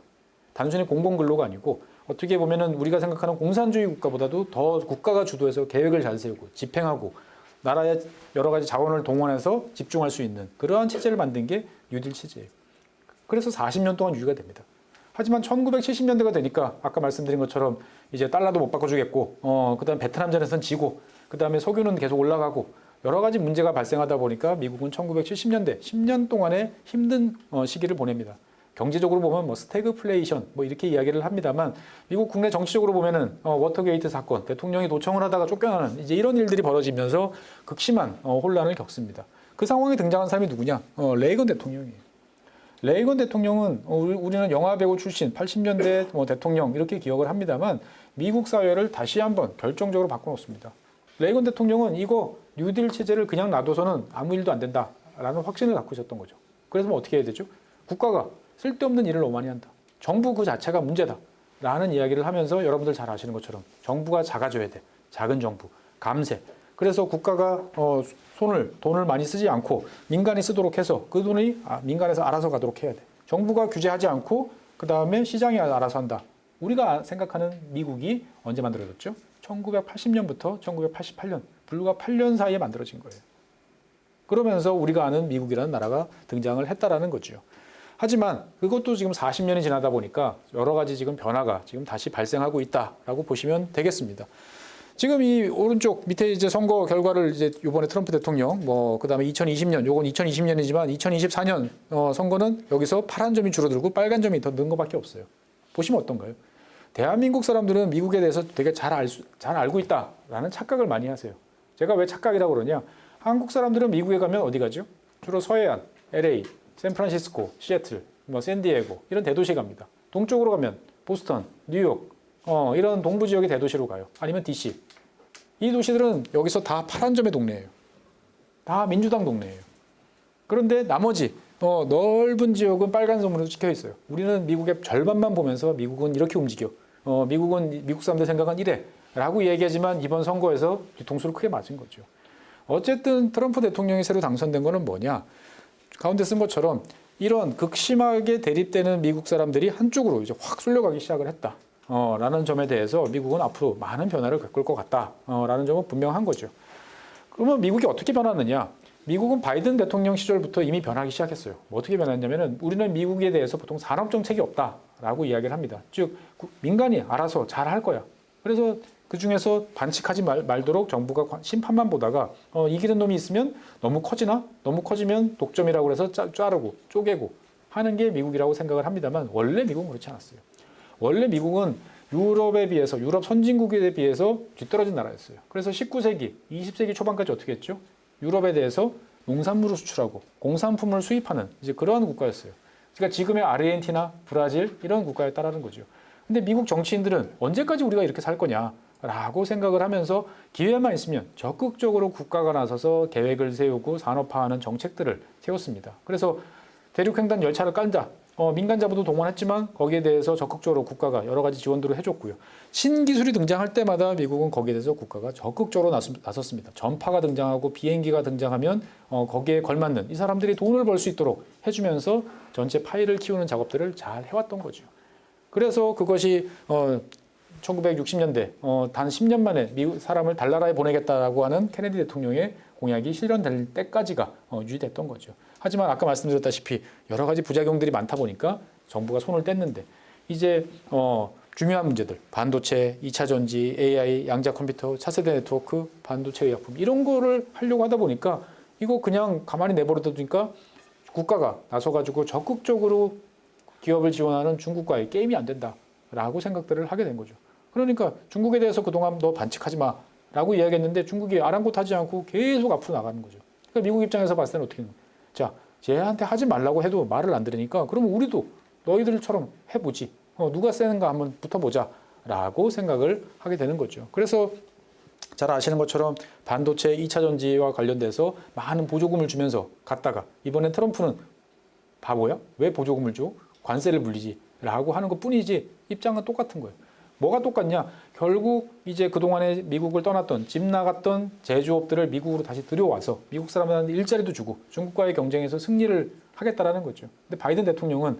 단순히 공공근로가 아니고 어떻게 보면은 우리가 생각하는 공산주의 국가보다도 더 국가가 주도해서 계획을 잘 세우고 집행하고 나라의 여러 가지 자원을 동원해서 집중할 수 있는 그러한 체제를 만든 게 뉴딜 체제예요. 그래서 40년 동안 유지가 됩니다. 하지만 1970년대가 되니까 아까 말씀드린 것처럼 이제 달러도 못 바꿔주겠고 그다음 베트남전에서는 지고 그다음에 석유는 계속 올라가고 여러 가지 문제가 발생하다 보니까 미국은 1970년대 10년 동안의 힘든 시기를 보냅니다. 경제적으로 보면 뭐 스태그플레이션 뭐 이렇게 이야기를 합니다만 미국 국내 정치적으로 보면은 워터게이트 사건, 대통령이 도청을 하다가 쫓겨나는 이제 이런 일들이 벌어지면서 극심한 혼란을 겪습니다. 그 상황에 등장한 사람이 누구냐? 레이건 대통령이에요. 레이건 대통령은 우리는 영화 배우 출신 80년대 대통령 이렇게 기억을 합니다만 미국 사회를 다시 한번 결정적으로 바꿔놓습니다. 레이건 대통령은 이거 뉴딜 체제를 그냥 놔둬서는 아무 일도 안 된다라는 확신을 갖고 있었던 거죠. 그래서 뭐 어떻게 해야 되죠? 국가가 쓸데없는 일을 너무 많이 한다. 정부 그 자체가 문제다라는 이야기를 하면서 여러분들 잘 아시는 것처럼 정부가 작아져야 돼. 작은 정부, 감세. 그래서 국가가 돈을 많이 쓰지 않고 민간이 쓰도록 해서 그 돈이 민간에서 알아서 가도록 해야 돼. 정부가 규제하지 않고 그 다음에 시장이 알아서 한다. 우리가 생각하는 미국이 언제 만들어졌죠? 1980년부터 1988년, 불과 8년 사이에 만들어진 거예요. 그러면서 우리가 아는 미국이라는 나라가 등장을 했다라는 거죠. 하지만 그것도 지금 40년이 지나다 보니까 여러 가지 지금 변화가 지금 다시 발생하고 있다라고 보시면 되겠습니다. 지금 이 오른쪽 밑에 이제 선거 결과를 이제 이번에 트럼프 대통령 그다음에 2020년 요건 2020년이지만 2024년 선거는 여기서 파란 점이 줄어들고 빨간 점이 더 는 것밖에 없어요. 보시면 어떤가요? 대한민국 사람들은 미국에 대해서 되게 잘 알고 있다라는 착각을 많이 하세요. 제가 왜 착각이라고 그러냐? 한국 사람들은 미국에 가면 어디 가죠? 주로 서해안, LA, 샌프란시스코, 시애틀, 샌디에고 이런 대도시 갑니다. 동쪽으로 가면 보스턴, 뉴욕 이런 동부 지역의 대도시로 가요. 아니면 DC. 이 도시들은 여기서 다 파란 점의 동네예요. 다 민주당 동네예요. 그런데 나머지 넓은 지역은 빨간 점으로 찍혀 있어요. 우리는 미국의 절반만 보면서 미국은 이렇게 움직여. 미국 사람들 생각은 이래. 라고 얘기하지만 이번 선거에서 뒤통수를 크게 맞은 거죠. 어쨌든 트럼프 대통령이 새로 당선된 거는 뭐냐? 가운데 쓴 것처럼 이런 극심하게 대립되는 미국 사람들이 한쪽으로 이제 확 쏠려가기 시작을 했다. 라는 점에 대해서 미국은 앞으로 많은 변화를 겪을 것 같다. 라는 점은 분명한 거죠. 그러면 미국이 어떻게 변하느냐? 미국은 바이든 대통령 시절부터 이미 변하기 시작했어요. 어떻게 변했냐면은 우리는 미국에 대해서 보통 산업 정책이 없다라고 이야기를 합니다. 즉 민간이 알아서 잘 할 거야. 그래서 그 중에서 반칙하지 말도록 정부가 심판만 보다가 이기는 놈이 있으면 너무 커지나? 너무 커지면 독점이라고 해서 자르고 쪼개고 하는 게 미국이라고 생각을 합니다만 원래 미국은 그렇지 않았어요. 원래 미국은 유럽에 비해서 유럽 선진국에 비해서 뒤떨어진 나라였어요. 그래서 19세기, 20세기 초반까지 어떻게 했죠? 유럽에 대해서 농산물을 수출하고 공산품을 수입하는 이제 그러한 국가였어요. 그러니까 지금의 아르헨티나, 브라질 이런 국가에 따르는 거죠. 근데 미국 정치인들은 언제까지 우리가 이렇게 살 거냐라고 생각을 하면서 기회만 있으면 적극적으로 국가가 나서서 계획을 세우고 산업화하는 정책들을 세웠습니다. 그래서 대륙횡단 열차를 깐다. 민간 자본도 동원했지만 거기에 대해서 적극적으로 국가가 여러 가지 지원들을 해줬고요. 신기술이 등장할 때마다 미국은 거기에 대해서 국가가 적극적으로 나섰습니다. 전파가 등장하고 비행기가 등장하면 거기에 걸맞는 이 사람들이 돈을 벌 수 있도록 해주면서 전체 파이를 키우는 작업들을 잘 해왔던 거죠. 그래서 그것이 1960년대 단 10년 만에 미국 사람을 달나라에 보내겠다라고 하는 케네디 대통령의 공약이 실현될 때까지가 유지됐던 거죠. 하지만 아까 말씀드렸다시피 여러 가지 부작용들이 많다 보니까 정부가 손을 뗐는데 이제 중요한 문제들 반도체, 2차 전지, AI, 양자 컴퓨터, 차세대 네트워크, 반도체 의약품 이런 거를 하려고 하다 보니까 이거 그냥 가만히 내버려두니까 국가가 나서가지고 적극적으로 기업을 지원하는 중국과의 게임이 안 된다라고 생각들을 하게 된 거죠. 그러니까 중국에 대해서 그동안 너 반칙하지 마라고 이야기했는데 중국이 아랑곳하지 않고 계속 앞으로 나가는 거죠. 그러니까 미국 입장에서 봤을 때는 어떻게 자, 쟤한테 하지 말라고 해도 말을 안 들으니까 그러면 우리도 너희들처럼 해보지. 누가 세는가 한번 붙어보자 라고 생각을 하게 되는 거죠. 그래서 잘 아시는 것처럼 반도체 2차 전지와 관련돼서 많은 보조금을 주면서 갔다가 이번엔 트럼프는 바보야? 왜 보조금을 줘? 관세를 물리지 라고 하는 것 뿐이지 입장은 똑같은 거예요. 뭐가 똑같냐? 결국 이제 그동안에 미국을 떠났던 집 나갔던 제조업들을 미국으로 다시 들여와서 미국 사람들한테 일자리도 주고 중국과의 경쟁에서 승리를 하겠다라는 거죠. 근데 바이든 대통령은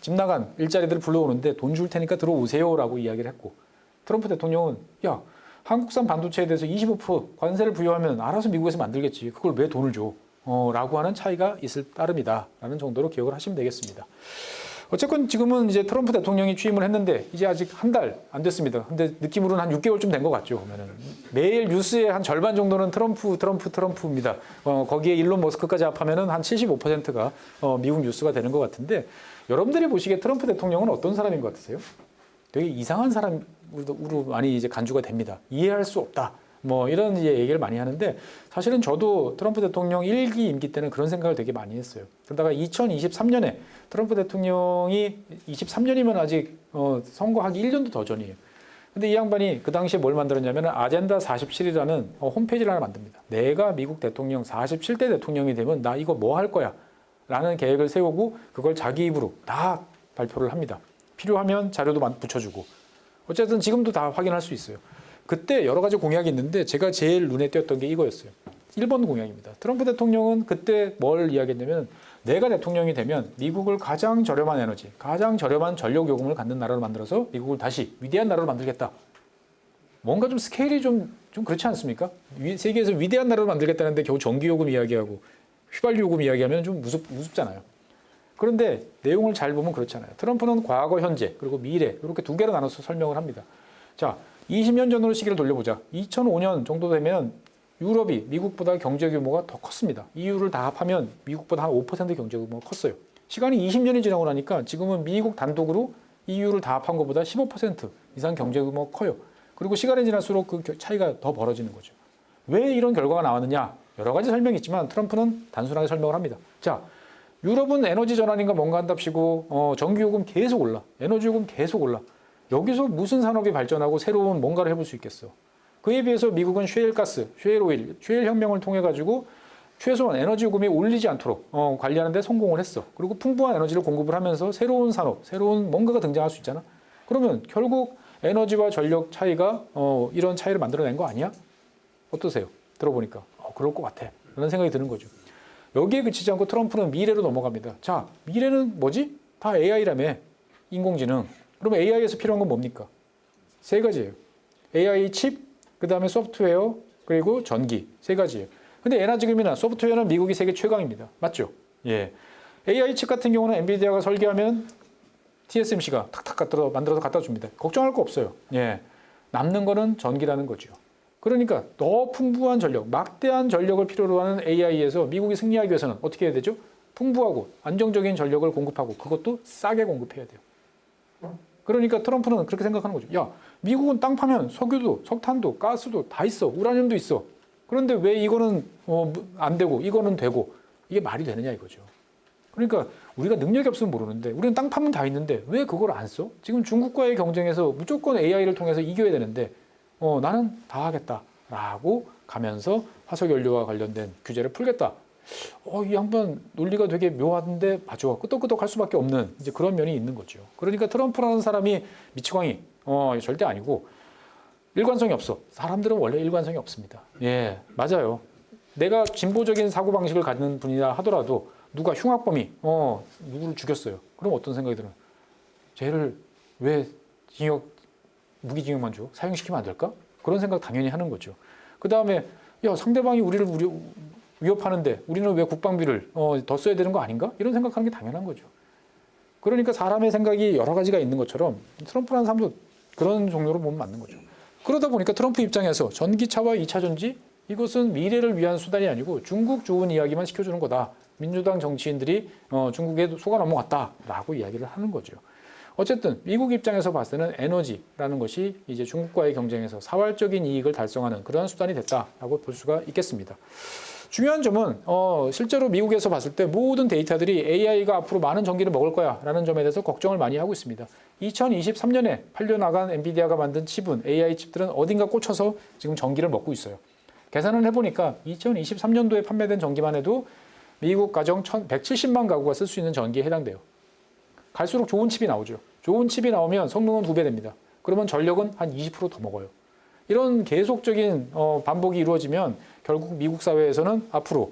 집 나간 일자리들을 불러오는데 돈 줄 테니까 들어오세요라고 이야기를 했고 트럼프 대통령은 야 한국산 반도체에 대해서 25% 관세를 부여하면 알아서 미국에서 만들겠지. 그걸 왜 돈을 줘? 라고 하는 차이가 있을 따름이다 라는 정도로 기억을 하시면 되겠습니다. 어쨌건 지금은 이제 트럼프 대통령이 취임을 했는데 이제 아직 한 달 안 됐습니다. 근데 느낌으로는 한 6개월쯤 된 것 같죠. 보면은 매일 뉴스의 한 절반 정도는 트럼프입니다. 거기에 일론 머스크까지 합하면은 한 75%가 미국 뉴스가 되는 것 같은데 여러분들이 보시기에 트럼프 대통령은 어떤 사람인 것 같으세요? 되게 이상한 사람으로 많이 이제 간주가 됩니다. 이해할 수 없다. 뭐 이런 이제 얘기를 많이 하는데 사실은 저도 트럼프 대통령 1기 임기 때는 그런 생각을 되게 많이 했어요. 그러다가 2023년에 트럼프 대통령이 23년이면 아직 선거하기 1년도 더 전이에요. 근데 이 양반이 그 당시에 뭘 만들었냐면 아젠다 47이라는 홈페이지를 하나 만듭니다. 내가 미국 대통령 47대 대통령이 되면 나 이거 뭐 할 거야 라는 계획을 세우고 그걸 자기 입으로 다 발표를 합니다. 필요하면 자료도 붙여주고 어쨌든 지금도 다 확인할 수 있어요. 그때 여러 가지 공약이 있는데 제가 제일 눈에 띄었던 게 이거였어요. 1번 공약입니다. 트럼프 대통령은 그때 뭘 이야기했냐면 내가 대통령이 되면 미국을 가장 저렴한 에너지, 가장 저렴한 전력 요금을 갖는 나라로 만들어서 미국을 다시 위대한 나라로 만들겠다. 뭔가 좀 스케일이 좀 그렇지 않습니까? 세계에서 위대한 나라로 만들겠다는데 겨우 전기요금 이야기하고 휘발유 요금 이야기하면 좀 우습잖아요. 그런데 내용을 잘 보면 그렇잖아요. 트럼프는 과거, 현재, 그리고 미래 이렇게 두 개로 나눠서 설명을 합니다. 자, 20년 전으로 시기를 돌려보자. 2005년 정도 되면 유럽이 미국보다 경제 규모가 더 컸습니다. EU를 다 합하면 미국보다 한 5% 경제 규모가 컸어요. 시간이 20년이 지나고 나니까 지금은 미국 단독으로 EU를 다 합한 것보다 15% 이상 경제 규모가 커요. 그리고 시간이 지날수록 그 차이가 더 벌어지는 거죠. 왜 이런 결과가 나왔느냐? 여러 가지 설명이 있지만 트럼프는 단순하게 설명을 합니다. 자, 유럽은 에너지 전환인가 뭔가 한답시고 전기요금 계속 올라. 에너지요금 계속 올라. 여기서 무슨 산업이 발전하고 새로운 뭔가를 해볼 수 있겠어. 그에 비해서 미국은 셰일가스, 셰일오일, 셰일혁명을 통해 가지고 최소한 에너지 요금이 올리지 않도록 관리하는 데 성공을 했어. 그리고 풍부한 에너지를 공급을 하면서 새로운 산업, 새로운 뭔가가 등장할 수 있잖아. 그러면 결국 에너지와 전력 차이가 이런 차이를 만들어낸 거 아니야? 어떠세요? 들어보니까 그럴 것 같아. 라는 생각이 드는 거죠. 여기에 그치지 않고 트럼프는 미래로 넘어갑니다. 자, 미래는 뭐지? 다 AI라며. 인공지능. 그러면 AI에서 필요한 건 뭡니까? 세 가지예요. AI 칩, 그 다음에 소프트웨어, 그리고 전기. 세 가지예요. 근데 예나 지금이나 소프트웨어는 미국이 세계 최강입니다. 맞죠? 예. AI 칩 같은 경우는 엔비디아가 설계하면 TSMC가 탁탁 만들어서 갖다 줍니다. 걱정할 거 없어요. 예. 남는 거는 전기라는 거죠. 그러니까 더 풍부한 전력, 막대한 전력을 필요로 하는 AI에서 미국이 승리하기 위해서는 어떻게 해야 되죠? 풍부하고 안정적인 전력을 공급하고 그것도 싸게 공급해야 돼요. 그러니까 트럼프는 그렇게 생각하는 거죠. 야, 미국은 땅 파면 석유도, 석탄도, 가스도 다 있어. 우라늄도 있어. 그런데 왜 이거는 안 되고 이거는 되고 이게 말이 되느냐 이거죠. 그러니까 우리가 능력이 없으면 모르는데 우리는 땅 파면 다 있는데 왜 그걸 안 써? 지금 중국과의 경쟁에서 무조건 AI를 통해서 이겨야 되는데 나는 다 하겠다라고 가면서 화석연료와 관련된 규제를 풀겠다. 이 양반 논리가 되게 묘한데 맞아. 끄덕끄덕할 수밖에 없는 이제 그런 면이 있는 거죠. 그러니까 트럼프라는 사람이 미치광이 절대 아니고 일관성이 없어. 사람들은 원래 일관성이 없습니다. 예, 맞아요. 내가 진보적인 사고방식을 갖는 분이라 하더라도 누가 흉악범이 누구를 죽였어요. 그럼 어떤 생각이 들어요? 쟤를 왜 무기징역만 줘? 사형시키면 안 될까? 그런 생각 당연히 하는 거죠. 그 다음에 야, 상대방이 우리를 위협하는데 우리는 왜 국방비를 더 써야 되는 거 아닌가? 이런 생각하는 게 당연한 거죠. 그러니까 사람의 생각이 여러 가지가 있는 것처럼 트럼프라는 사람도 그런 종류로 보면 맞는 거죠. 그러다 보니까 트럼프 입장에서 전기차와 2차 전지 이것은 미래를 위한 수단이 아니고 중국 좋은 이야기만 시켜주는 거다. 민주당 정치인들이 중국에 속아 넘어갔다라고 이야기를 하는 거죠. 어쨌든 미국 입장에서 봤을 때는 에너지라는 것이 이제 중국과의 경쟁에서 사활적인 이익을 달성하는 그런 수단이 됐다라고 볼 수가 있겠습니다. 중요한 점은 실제로 미국에서 봤을 때 모든 데이터들이 AI가 앞으로 많은 전기를 먹을 거야 라는 점에 대해서 걱정을 많이 하고 있습니다. 2023년에 팔려나간 엔비디아가 만든 칩은 AI 칩들은 어딘가 꽂혀서 지금 전기를 먹고 있어요. 계산을 해보니까 2023년도에 판매된 전기만 해도 미국 가정 170만 가구가 쓸 수 있는 전기에 해당돼요. 갈수록 좋은 칩이 나오죠. 좋은 칩이 나오면 성능은 2배 됩니다. 그러면 전력은 한 20% 더 먹어요. 이런 계속적인 반복이 이루어지면 결국 미국 사회에서는 앞으로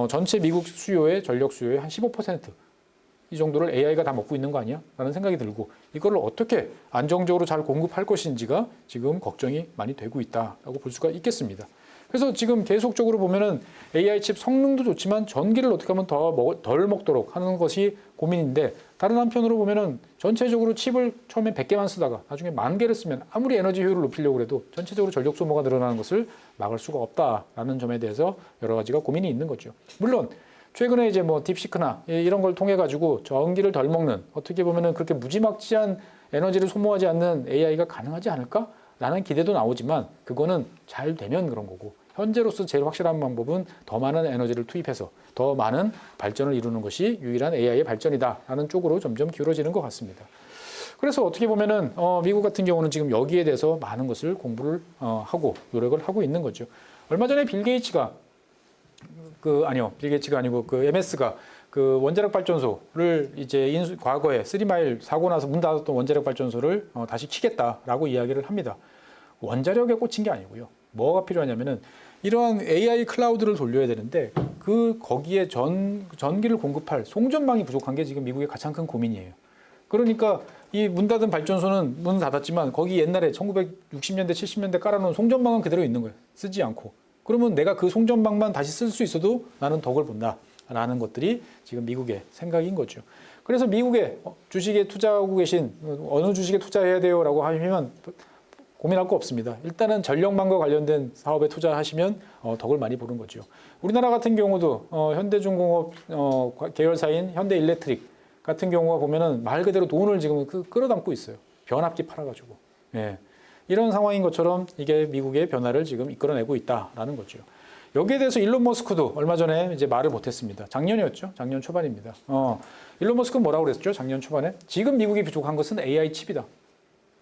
전체 미국 수요의 전력 수요의 한 15% 이 정도를 AI가 다 먹고 있는 거 아니야? 라는 생각이 들고 이걸 어떻게 안정적으로 잘 공급할 것인지가 지금 걱정이 많이 되고 있다라고 볼 수가 있겠습니다. 그래서 지금 계속적으로 보면은 AI 칩 성능도 좋지만 전기를 어떻게 하면 덜 먹도록 하는 것이 고민인데 다른 한편으로 보면은 전체적으로 칩을 처음에 100개만 쓰다가 나중에 10,000개를 쓰면 아무리 에너지 효율을 높이려고 해도 전체적으로 전력 소모가 늘어나는 것을 막을 수가 없다라는 점에 대해서 여러 가지가 고민이 있는 거죠. 물론 최근에 이제 뭐 딥시크나 이런 걸 통해 가지고 전기를 덜 먹는, 어떻게 보면은 그렇게 무지막지한 에너지를 소모하지 않는 AI가 가능하지 않을까라는 기대도 나오지만, 그거는 잘 되면 그런 거고, 현재로서 제일 확실한 방법은 더 많은 에너지를 투입해서 더 많은 발전을 이루는 것이 유일한 AI의 발전이다라는 쪽으로 점점 기울어지는 것 같습니다. 그래서 어떻게 보면은 미국 같은 경우는 지금 여기에 대해서 많은 것을 공부를 하고 노력을 하고 있는 거죠. 얼마 전에 빌 게이츠가 빌 게이츠가 아니고 MS가 그 원자력 발전소를 이제 과거에 3마일 사고 나서 문 닫았던 원자력 발전소를 다시 키겠다라고 이야기를 합니다. 원자력에 꽂힌 게 아니고요. 뭐가 필요하냐면은 이러한 AI 클라우드를 돌려야 되는데 거기에 전기를 공급할 송전망이 부족한 게 지금 미국의 가장 큰 고민이에요. 그러니까 이 문 닫은 발전소는 문 닫았지만 거기 옛날에 1960년대, 70년대 깔아놓은 송전망은 그대로 있는 거예요. 쓰지 않고. 그러면 내가 그 송전망만 다시 쓸 수 있어도 나는 덕을 본다라는 것들이 지금 미국의 생각인 거죠. 그래서 미국의 주식에 투자하고 계신, 어느 주식에 투자해야 돼요라고 하면 고민할 거 없습니다. 일단은 전력망과 관련된 사업에 투자하시면 덕을 많이 보는 거죠. 우리나라 같은 경우도 현대중공업 계열사인 현대일렉트릭 같은 경우가 보면은 말 그대로 돈을 지금 끌어담고 있어요. 변압기 팔아가지고. 예. 이런 상황인 것처럼 이게 미국의 변화를 지금 이끌어내고 있다라는 거죠. 여기에 대해서 일론 머스크도 얼마 전에 이제 말을 못했습니다. 작년이었죠. 작년 초반입니다. 일론 머스크는 뭐라고 그랬죠? 작년 초반에 지금 미국이 부족한 것은 AI 칩이다.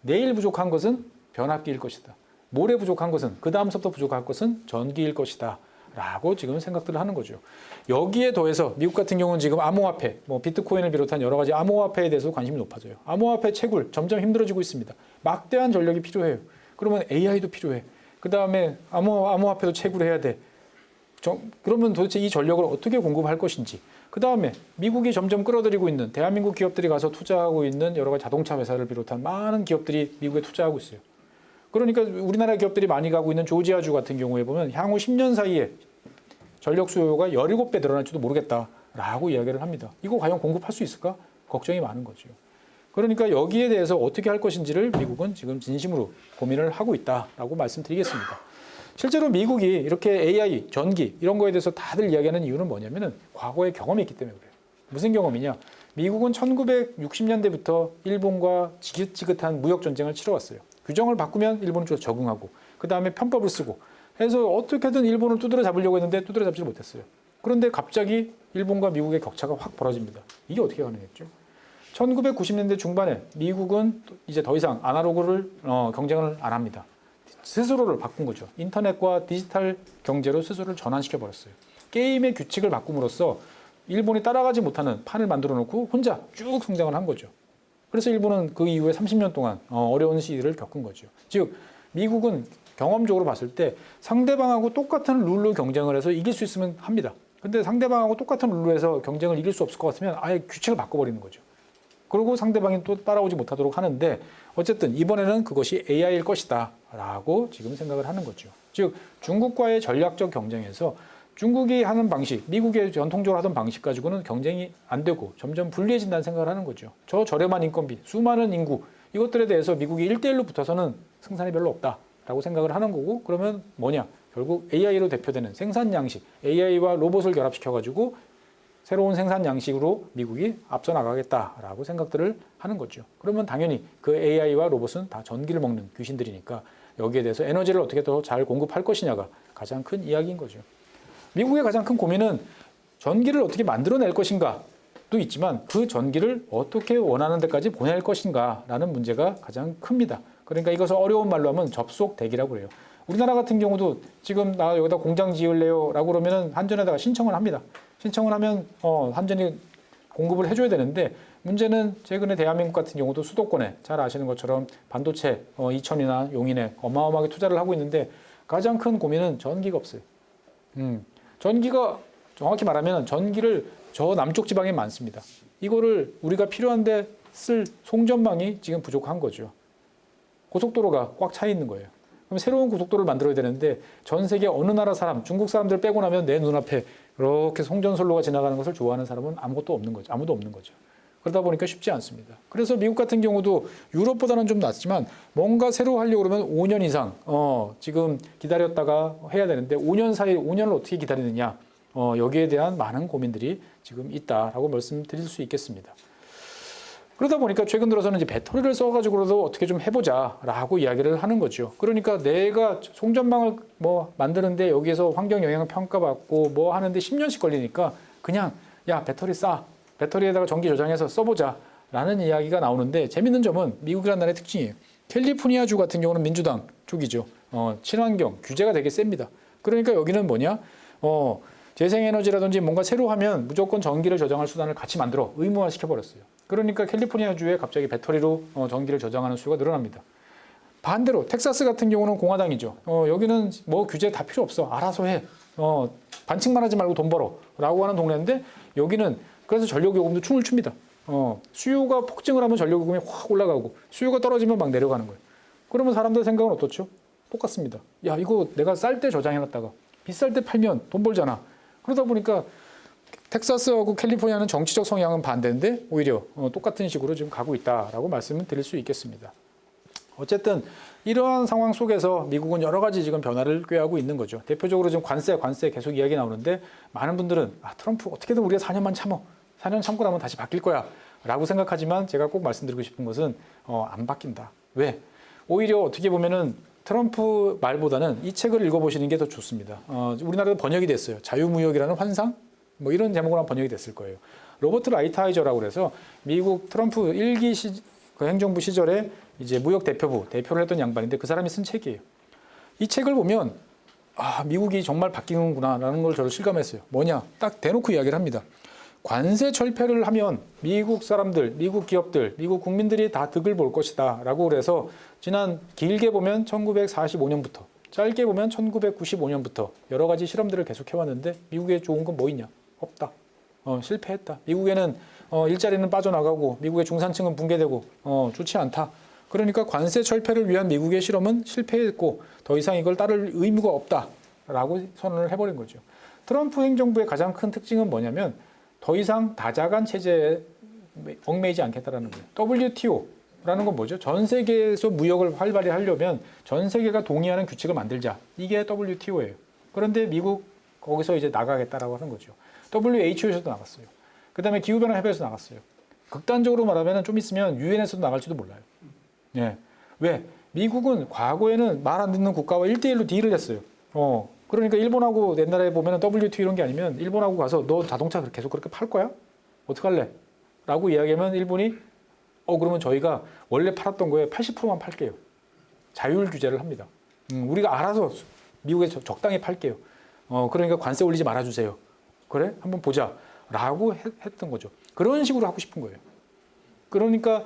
내일 부족한 것은 변압기일 것이다. 모레 부족한 것은, 그 다음서부터 부족할 것은 전기일 것이다 라고 지금 생각들을 하는 거죠. 여기에 더해서 미국 같은 경우는 지금 암호화폐, 비트코인을 비롯한 여러 가지 암호화폐에 대해서 관심이 높아져요. 암호화폐 채굴 점점 힘들어지고 있습니다. 막대한 전력이 필요해요. 그러면 AI도 필요해. 그 다음에 암호화폐도 채굴해야 돼. 그러면 도대체 이 전력을 어떻게 공급할 것인지. 그 다음에 미국이 점점 끌어들이고 있는, 대한민국 기업들이 가서 투자하고 있는 여러 가지 자동차 회사를 비롯한 많은 기업들이 미국에 투자하고 있어요. 그러니까 우리나라 기업들이 많이 가고 있는 조지아주 같은 경우에 보면 향후 10년 사이에 전력 수요가 17배 늘어날지도 모르겠다라고 이야기를 합니다. 이거 과연 공급할 수 있을까? 걱정이 많은 거죠. 그러니까 여기에 대해서 어떻게 할 것인지를 미국은 지금 진심으로 고민을 하고 있다라고 말씀드리겠습니다. 실제로 미국이 이렇게 AI, 전기 이런 거에 대해서 다들 이야기하는 이유는 뭐냐면은 과거의 경험이 있기 때문에 그래요. 무슨 경험이냐? 미국은 1960년대부터 일본과 지긋지긋한 무역 전쟁을 치러왔어요. 규정을 바꾸면 일본은 좀 적응하고, 그 다음에 편법을 쓰고 해서 어떻게든 일본을 두드려 잡으려고 했는데 두드려 잡지 못했어요. 그런데 갑자기 일본과 미국의 격차가 확 벌어집니다. 이게 어떻게 가능했죠? 1990년대 중반에 미국은 이제 더 이상 아날로그를 경쟁을 안 합니다. 스스로를 바꾼 거죠. 인터넷과 디지털 경제로 스스로를 전환시켜 버렸어요. 게임의 규칙을 바꿈으로써 일본이 따라가지 못하는 판을 만들어 놓고 혼자 쭉 성장을 한 거죠. 그래서 일본은 그 이후에 30년 동안 어려운 시기를 겪은 거죠. 즉 미국은 경험적으로 봤을 때 상대방하고 똑같은 룰로 경쟁을 해서 이길 수 있으면 합니다. 근데 상대방하고 똑같은 룰로 해서 경쟁을 이길 수 없을 것 같으면 아예 규칙을 바꿔버리는 거죠. 그리고 상대방이 또 따라오지 못하도록 하는데, 어쨌든 이번에는 그것이 AI일 것이다 라고 지금 생각을 하는 거죠. 즉 중국과의 전략적 경쟁에서 중국이 하는 방식, 미국이 전통적으로 하던 방식 가지고는 경쟁이 안 되고 점점 불리해진다는 생각을 하는 거죠. 저 저렴한 인건비, 수많은 인구, 이것들에 대해서 미국이 1대1로 붙어서는 생산이 별로 없다라고 생각을 하는 거고, 그러면 뭐냐? 결국 AI로 대표되는 생산 양식, AI와 로봇을 결합시켜가지고 새로운 생산 양식으로 미국이 앞서 나가겠다라고 생각들을 하는 거죠. 그러면 당연히 그 AI와 로봇은 다 전기를 먹는 귀신들이니까 여기에 대해서 에너지를 어떻게 더 잘 공급할 것이냐가 가장 큰 이야기인 거죠. 미국의 가장 큰 고민은 전기를 어떻게 만들어낼 것인가도 있지만 그 전기를 어떻게 원하는 데까지 보낼 것인가라는 문제가 가장 큽니다. 그러니까 이것을 어려운 말로 하면 접속대기라고 그래요. 우리나라 같은 경우도 지금 나 여기다 공장 지을래요 라고 그러면 한전에다가 신청을 합니다. 신청을 하면 한전이 공급을 해줘야 되는데, 문제는 최근에 대한민국 같은 경우도 수도권에 잘 아시는 것처럼 반도체 이천이나 용인에 어마어마하게 투자를 하고 있는데 가장 큰 고민은 전기가 없어요. 전기가 정확히 말하면 전기를 저 남쪽 지방에 많습니다. 이거를 우리가 필요한데 쓸 송전망이 지금 부족한 거죠. 고속도로가 꽉 차 있는 거예요. 그럼 새로운 고속도로를 만들어야 되는데 전 세계 어느 나라 사람, 중국 사람들 빼고 나면 내 눈앞에 이렇게 송전솔로가 지나가는 것을 좋아하는 사람은 아무도 없는 거죠. 그러다 보니까 쉽지 않습니다. 그래서 미국 같은 경우도 유럽보다는 좀 낫지만 뭔가 새로 하려고 그러면 5년 이상 지금 기다렸다가 해야 되는데 5년 사이 5년을 어떻게 기다리느냐 여기에 대한 많은 고민들이 지금 있다라고 말씀드릴 수 있겠습니다. 그러다 보니까 최근 들어서는 이제 배터리를 써가지고라도 어떻게 좀 해보자라고 이야기를 하는 거죠. 그러니까 내가 송전망을 뭐 만드는데 여기에서 환경 영향 평가받고 뭐 하는데 10년씩 걸리니까 그냥 야 배터리 싸. 배터리에다가 전기 저장해서 써보자라는 이야기가 나오는데 재밌는 점은 미국이라는 나라의 특징이에요. 캘리포니아주 같은 경우는 민주당 쪽이죠. 친환경 규제가 되게 셉니다. 그러니까 여기는 뭐냐? 재생에너지라든지 뭔가 새로 하면 무조건 전기를 저장할 수단을 같이 만들어 의무화 시켜버렸어요. 그러니까 캘리포니아주에 갑자기 배터리로 전기를 저장하는 수요가 늘어납니다. 반대로 텍사스 같은 경우는 공화당이죠. 여기는 뭐 규제 다 필요 없어. 알아서 해. 반칙만 하지 말고 돈 벌어. 라고 하는 동네인데 여기는 그래서 전력요금도 춤을 춥니다. 수요가 폭증을 하면 전력요금이 확 올라가고 수요가 떨어지면 막 내려가는 거예요. 그러면 사람들 생각은 어떻죠? 똑같습니다. 야 이거 내가 쌀 때 저장해놨다가 비쌀 때 팔면 돈 벌잖아. 그러다 보니까 텍사스하고 캘리포니아는 정치적 성향은 반대인데 오히려 똑같은 식으로 지금 가고 있다라고 말씀을 드릴 수 있겠습니다. 어쨌든 이러한 상황 속에서 미국은 여러 가지 지금 변화를 꾀하고 있는 거죠. 대표적으로 지금 관세 계속 이야기 나오는데 많은 분들은 트럼프 어떻게든 우리가 4년만 참어. 4년 참고 나면 다시 바뀔 거야 라고 생각하지만 제가 꼭 말씀드리고 싶은 것은 안 바뀐다. 왜? 오히려 어떻게 보면은 트럼프 말보다는 이 책을 읽어보시는 게 더 좋습니다. 우리나라도 번역이 됐어요. 자유무역이라는 환상? 뭐 이런 제목으로 번역이 됐을 거예요. 로버트 라이트하이저라고 그래서 미국 트럼프 1기 그 행정부 시절에 이제 무역 대표를 했던 양반인데 그 사람이 쓴 책이에요. 이 책을 보면 미국이 정말 바뀌는구나라는 걸 저를 실감했어요. 뭐냐? 딱 대놓고 이야기를 합니다. 관세 철폐를 하면 미국 사람들, 미국 기업들, 미국 국민들이 다 득을 볼 것이다 라고 그래서 지난 길게 보면 1945년부터 짧게 보면 1995년부터 여러 가지 실험들을 계속 해왔는데 미국에 좋은 건 뭐 있냐? 없다. 실패했다. 미국에는 일자리는 빠져나가고 미국의 중산층은 붕괴되고 좋지 않다. 그러니까 관세 철폐를 위한 미국의 실험은 실패했고 더 이상 이걸 따를 의무가 없다라고 선언을 해버린 거죠. 트럼프 행정부의 가장 큰 특징은 뭐냐면 더 이상 다자간 체제에 얽매이지 않겠다라는 거예요. WTO라는 건 뭐죠? 전 세계에서 무역을 활발히 하려면 전 세계가 동의하는 규칙을 만들자. 이게 WTO예요. 그런데 미국 거기서 이제 나가겠다라고 하는 거죠. WHO에서도 나갔어요. 그 다음에 기후변화 협회에서 나갔어요. 극단적으로 말하면 좀 있으면 유엔에서도 나갈지도 몰라요. 예. 왜? 미국은 과거에는 말 안 듣는 국가와 1대1로 딜을 했어요. 그러니까 일본하고 옛날에 보면 WTO 이런 게 아니면 일본하고 가서 너 자동차 계속 그렇게 팔 거야? 어떡할래? 라고 이야기하면 일본이 그러면 저희가 원래 팔았던 거에 80%만 팔게요. 자율 규제를 합니다. 우리가 알아서 미국에서 적당히 팔게요. 그러니까 관세 올리지 말아주세요. 그래? 한번 보자. 라고 했던 거죠. 그런 식으로 하고 싶은 거예요. 그러니까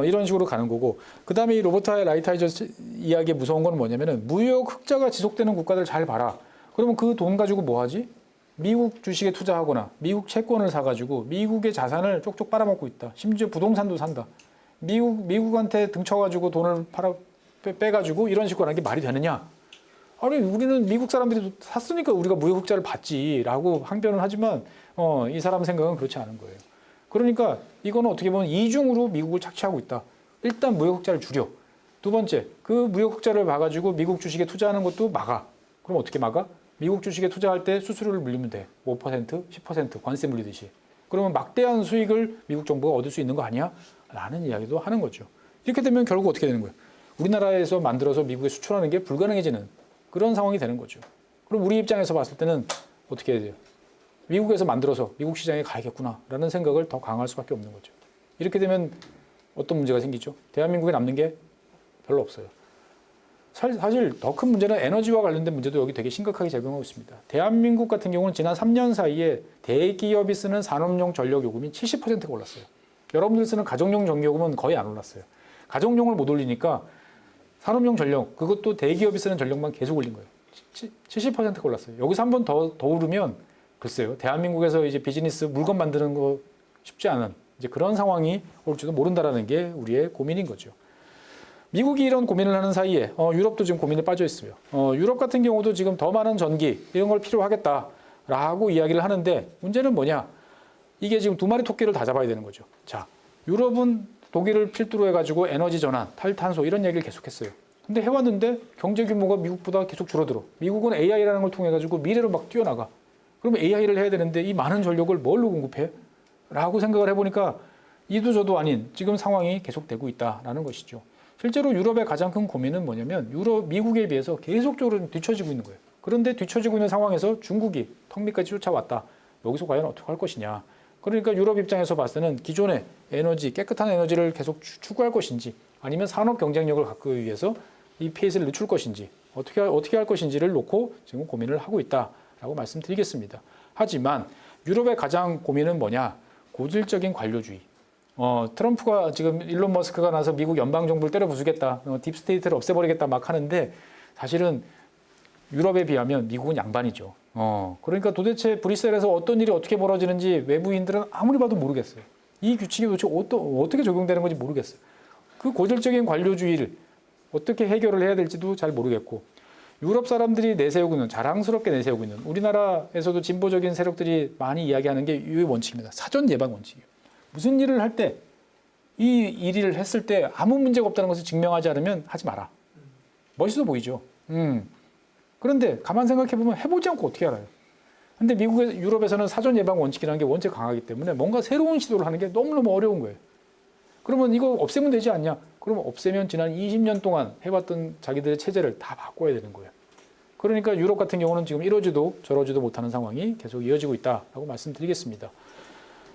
이런 식으로 가는 거고 그 다음에 이 로버트 라이트하이저 이야기의 무서운 건 뭐냐면은 무역 흑자가 지속되는 국가들 잘 봐라. 그러면 그 돈 가지고 뭐 하지? 미국 주식에 투자하거나 미국 채권을 사가지고 미국의 자산을 쪽쪽 빨아먹고 있다. 심지어 부동산도 산다. 미국한테 등쳐가지고 돈을 빼가지고 이런 식으로 하는 게 말이 되느냐? 아니 우리는 미국 사람들이 샀으니까 우리가 무역 흑자를 받지라고 항변을 하지만 이 사람 생각은 그렇지 않은 거예요. 그러니까 이거는 어떻게 보면 이중으로 미국을 착취하고 있다. 일단 무역 흑자를 줄여. 두 번째, 그 무역 흑자를 봐가지고 미국 주식에 투자하는 것도 막아. 그럼 어떻게 막아? 미국 주식에 투자할 때 수수료를 물리면 돼. 5%, 10% 관세 물리듯이. 그러면 막대한 수익을 미국 정부가 얻을 수 있는 거 아니야? 라는 이야기도 하는 거죠. 이렇게 되면 결국 어떻게 되는 거예요? 우리나라에서 만들어서 미국에 수출하는 게 불가능해지는 그런 상황이 되는 거죠. 그럼 우리 입장에서 봤을 때는 어떻게 해야 돼요? 미국에서 만들어서 미국 시장에 가야겠구나라는 생각을 더 강할 수밖에 없는 거죠. 이렇게 되면 어떤 문제가 생기죠? 대한민국에 남는 게 별로 없어요. 사실 더 큰 문제는 에너지와 관련된 문제도 여기 되게 심각하게 작용하고 있습니다. 대한민국 같은 경우는 지난 3년 사이에 대기업이 쓰는 산업용 전력요금이 70%가 올랐어요. 여러분들 쓰는 가정용 전기요금은 거의 안 올랐어요. 가정용을 못 올리니까 산업용 전력, 그것도 대기업이 쓰는 전력만 계속 올린 거예요. 70%가 올랐어요. 여기서 한 번 더 오르면 글쎄요. 대한민국에서 이제 비즈니스 물건 만드는 거 쉽지 않은 이제 그런 상황이 올지도 모른다라는 게 우리의 고민인 거죠. 미국이 이런 고민을 하는 사이에 유럽도 지금 고민에 빠져 있어요. 유럽 같은 경우도 지금 더 많은 전기 이런 걸 필요하겠다라고 이야기를 하는데 문제는 뭐냐? 이게 지금 두 마리 토끼를 다 잡아야 되는 거죠. 자, 유럽은 독일을 필두로 해가지고 에너지 전환, 탈탄소 이런 얘기를 계속했어요. 근데 해왔는데 경제 규모가 미국보다 계속 줄어들어. 미국은 AI라는 걸 통해 가지고 미래로 막 뛰어나가. 그러면 AI를 해야 되는데 이 많은 전력을 뭘로 공급해? 라고 생각을 해보니까 이도 저도 아닌 지금 상황이 계속되고 있다라는 것이죠. 실제로 유럽의 가장 큰 고민은 뭐냐면 미국에 비해서 계속적으로 뒤처지고 있는 거예요. 그런데 뒤처지고 있는 상황에서 중국이 턱 밑까지 쫓아왔다. 여기서 과연 어떻게 할 것이냐. 그러니까 유럽 입장에서 봤을 때는 기존의 에너지, 깨끗한 에너지를 계속 추구할 것인지 아니면 산업 경쟁력을 갖기 위해서 이 페이스를 늦출 것인지 어떻게 할 것인지를 놓고 지금 고민을 하고 있다라고 말씀드리겠습니다. 하지만 유럽의 가장 고민은 뭐냐? 고질적인 관료주의. 트럼프가 지금 일론 머스크가 나서 미국 연방정부를 때려 부수겠다, 딥스테이트를 없애버리겠다 막 하는데 사실은 유럽에 비하면 미국은 양반이죠. 그러니까 도대체 브뤼셀에서 어떤 일이 어떻게 벌어지는지 외부인들은 아무리 봐도 모르겠어요. 이 규칙이 도대체 어떻게 적용되는 건지 모르겠어요. 그 고질적인 관료주의를 어떻게 해결을 해야 될지도 잘 모르겠고 유럽 사람들이 내세우고 있는 자랑스럽게 내세우고 있는 우리나라에서도 진보적인 세력들이 많이 이야기하는 게 이 원칙입니다. 사전 예방 원칙이에요. 무슨 일을 할 때 이 일을 했을 때 아무 문제가 없다는 것을 증명하지 않으면 하지 마라. 멋있어 보이죠. 그런데 가만 생각해 보면 해보지 않고 어떻게 알아요? 근데 유럽에서는 사전 예방 원칙이라는 게 원체 강하기 때문에 뭔가 새로운 시도를 하는 게 너무너무 어려운 거예요. 그러면 이거 없애면 되지 않냐? 그러면 없애면 지난 20년 동안 해왔던 자기들의 체제를 다 바꿔야 되는 거예요. 그러니까 유럽 같은 경우는 지금 이러지도 저러지도 못하는 상황이 계속 이어지고 있다라고 말씀드리겠습니다.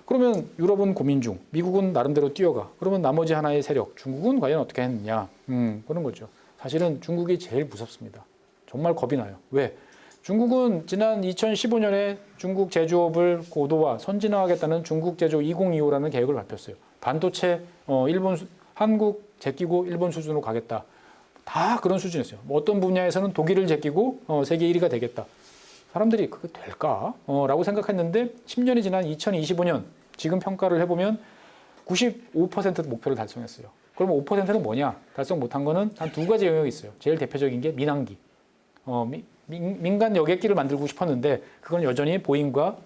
그러면 유럽은 고민 중, 미국은 나름대로 뛰어가. 그러면 나머지 하나의 세력, 중국은 과연 어떻게 했느냐? 그런 거죠. 사실은 중국이 제일 무섭습니다. 정말 겁이 나요. 왜? 중국은 지난 2015년에 중국 제조업을 고도화, 선진화하겠다는 중국 제조 2025라는 계획을 발표했어요. 반도체, 한국 제끼고 일본 수준으로 가겠다. 다 그런 수준이었어요. 뭐 어떤 분야에서는 독일을 제끼고 세계 1위가 되겠다. 사람들이 그게 될까? 라고 생각했는데 10년이 지난 2025년 지금 평가를 해보면 95% 목표를 달성했어요. 그러면 5%는 뭐냐? 달성 못한 거는 한 두 가지 영역이 있어요. 제일 대표적인 게 민항기. 민간 여객기를 만들고 싶었는데 그건 여전히 보잉과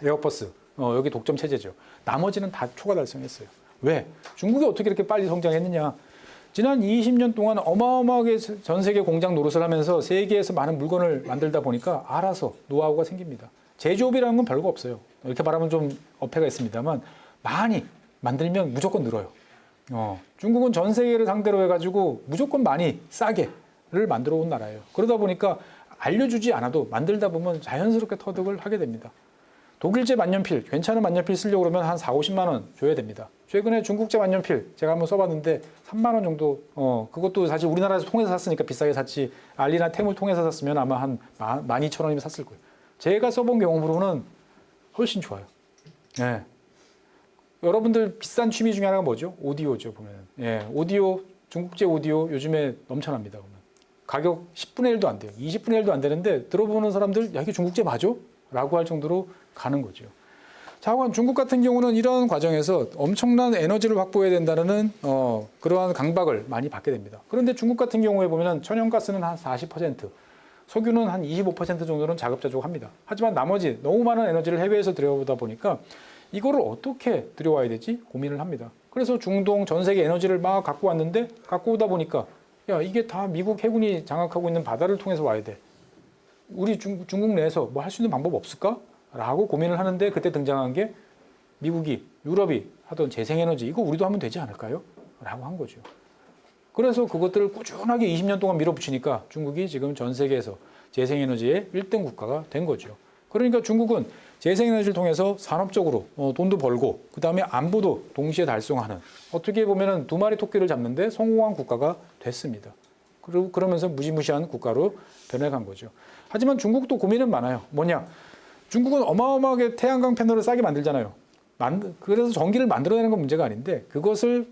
에어버스 여기 독점 체제죠. 나머지는 다 초과 달성했어요. 왜? 중국이 어떻게 이렇게 빨리 성장했느냐? 지난 20년 동안 어마어마하게 전 세계 공장 노릇을 하면서 세계에서 많은 물건을 만들다 보니까 알아서 노하우가 생깁니다. 제조업이라는 건 별거 없어요. 이렇게 말하면 좀 어폐가 있습니다만 많이 만들면 무조건 늘어요. 중국은 전 세계를 상대로 해가지고 무조건 많이 싸게를 만들어 온 나라예요. 그러다 보니까 알려주지 않아도 만들다 보면 자연스럽게 터득을 하게 됩니다. 독일제 만년필, 괜찮은 만년필 쓰려고 그러면 한 4, 50만 원 줘야 됩니다. 최근에 중국제 만년필 제가 한번 써봤는데 3만 원 정도, 그것도 사실 우리나라에서 통해서 샀으니까 비싸게 샀지 알리나 템을 통해서 샀으면 아마 한 12,000원이면 샀을 거예요. 제가 써본 경험으로는 훨씬 좋아요. 네. 여러분들 비싼 취미 중에 하나가 뭐죠? 오디오죠, 보면. 예, 오디오, 중국제 오디오 요즘에 넘쳐납니다. 보면. 가격 10분의 1도 안 돼요. 20분의 1도 안 되는데 들어보는 사람들, 야, 이게 중국제 맞아? 라고 할 정도로 가는 거죠. 자, 중국 같은 경우는 이런 과정에서 엄청난 에너지를 확보해야 된다는 그러한 강박을 많이 받게 됩니다. 그런데 중국 같은 경우에 보면 천연가스는 한 40%, 석유는 한 25% 정도는 자급자족합니다. 하지만 나머지 너무 많은 에너지를 해외에서 들여오다 보니까 이거를 어떻게 들여와야 되지? 고민을 합니다. 그래서 중동 전 세계 에너지를 막 갖고 왔는데 갖고 오다 보니까 야, 이게 다 미국 해군이 장악하고 있는 바다를 통해서 와야 돼. 우리 중국 내에서 뭐 할 수 있는 방법 없을까? 라고 고민을 하는데 그때 등장한 게 미국이, 유럽이 하던 재생에너지, 이거 우리도 하면 되지 않을까요? 라고 한 거죠. 그래서 그것들을 꾸준하게 20년 동안 밀어붙이니까 중국이 지금 전 세계에서 재생에너지의 1등 국가가 된 거죠. 그러니까 중국은 재생에너지를 통해서 산업적으로 돈도 벌고 그 다음에 안보도 동시에 달성하는, 어떻게 보면 두 마리 토끼를 잡는데 성공한 국가가 됐습니다. 그러면서 무시무시한 국가로 변해간 거죠. 하지만 중국도 고민은 많아요. 뭐냐? 중국은 어마어마하게 태양광 패널을 싸게 만들잖아요. 그래서 전기를 만들어내는 건 문제가 아닌데 그것을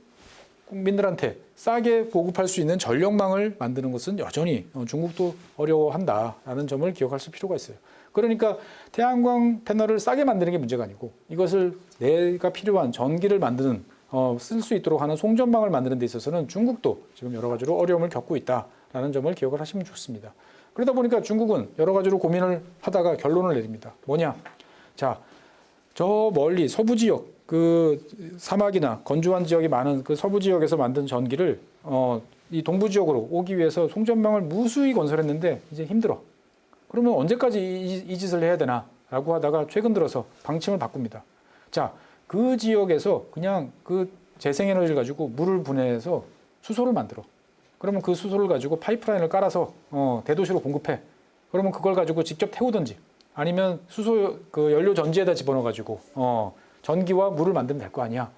국민들한테 싸게 보급할 수 있는 전력망을 만드는 것은 여전히 중국도 어려워한다라는 점을 기억하실 필요가 있어요. 그러니까 태양광 패널을 싸게 만드는 게 문제가 아니고 이것을 내가 필요한 전기를 만드는 쓸 수 있도록 하는 송전망을 만드는 데 있어서는 중국도 지금 여러 가지로 어려움을 겪고 있다라는 점을 기억을 하시면 좋습니다. 그러다 보니까 중국은 여러 가지로 고민을 하다가 결론을 내립니다. 뭐냐? 자, 저 멀리 서부 지역, 그 사막이나 건조한 지역이 많은 그 서부 지역에서 만든 전기를 이 동부 지역으로 오기 위해서 송전망을 무수히 건설했는데 이제 힘들어. 그러면 언제까지 이 짓을 해야 되나라고 하다가 최근 들어서 방침을 바꿉니다. 자, 그 지역에서 그냥 그 재생에너지를 가지고 물을 분해해서 수소를 만들어. 그러면 그 수소를 가지고 파이프라인을 깔아서 대도시로 공급해. 그러면 그걸 가지고 직접 태우든지 아니면 수소 그 연료 전지에다 집어넣어 가지고 전기와 물을 만들면 될 거 아니야.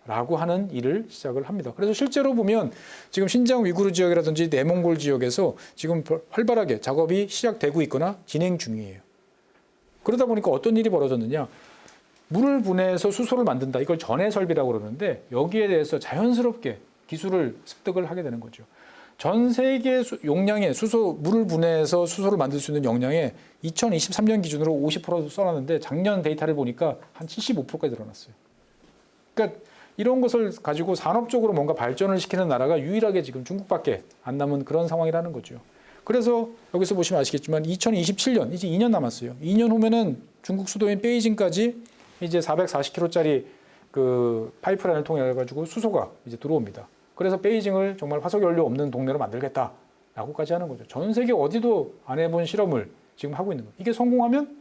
라고 하는 일을 시작을 합니다. 그래서 실제로 보면 지금 신장 위구르 지역이라든지 내몽골 지역에서 지금 활발하게 작업이 시작되고 있거나 진행 중이에요. 그러다 보니까 어떤 일이 벌어졌느냐. 물을 분해해서 수소를 만든다. 이걸 전해 설비라고 그러는데 여기에 대해서 자연스럽게 기술을 습득을 하게 되는 거죠. 전 세계 용량의 물을 분해해서 수소를 만들 수 있는 용량의 2023년 기준으로 50% 써놨는데 작년 데이터를 보니까 한 75%까지 늘어났어요. 그러니까 이런 것을 가지고 산업적으로 뭔가 발전을 시키는 나라가 유일하게 지금 중국밖에 안 남은 그런 상황이라는 거죠. 그래서 여기서 보시면 아시겠지만 2027년 이제 2년 남았어요. 2년 후면은 중국 수도인 베이징까지 이제 440km짜리 그 파이프라인을 통해 가지고 수소가 이제 들어옵니다. 그래서 베이징을 정말 화석 연료 없는 동네로 만들겠다라고까지 하는 거죠. 전 세계 어디도 안 해본 실험을 지금 하고 있는 거예요. 이게 성공하면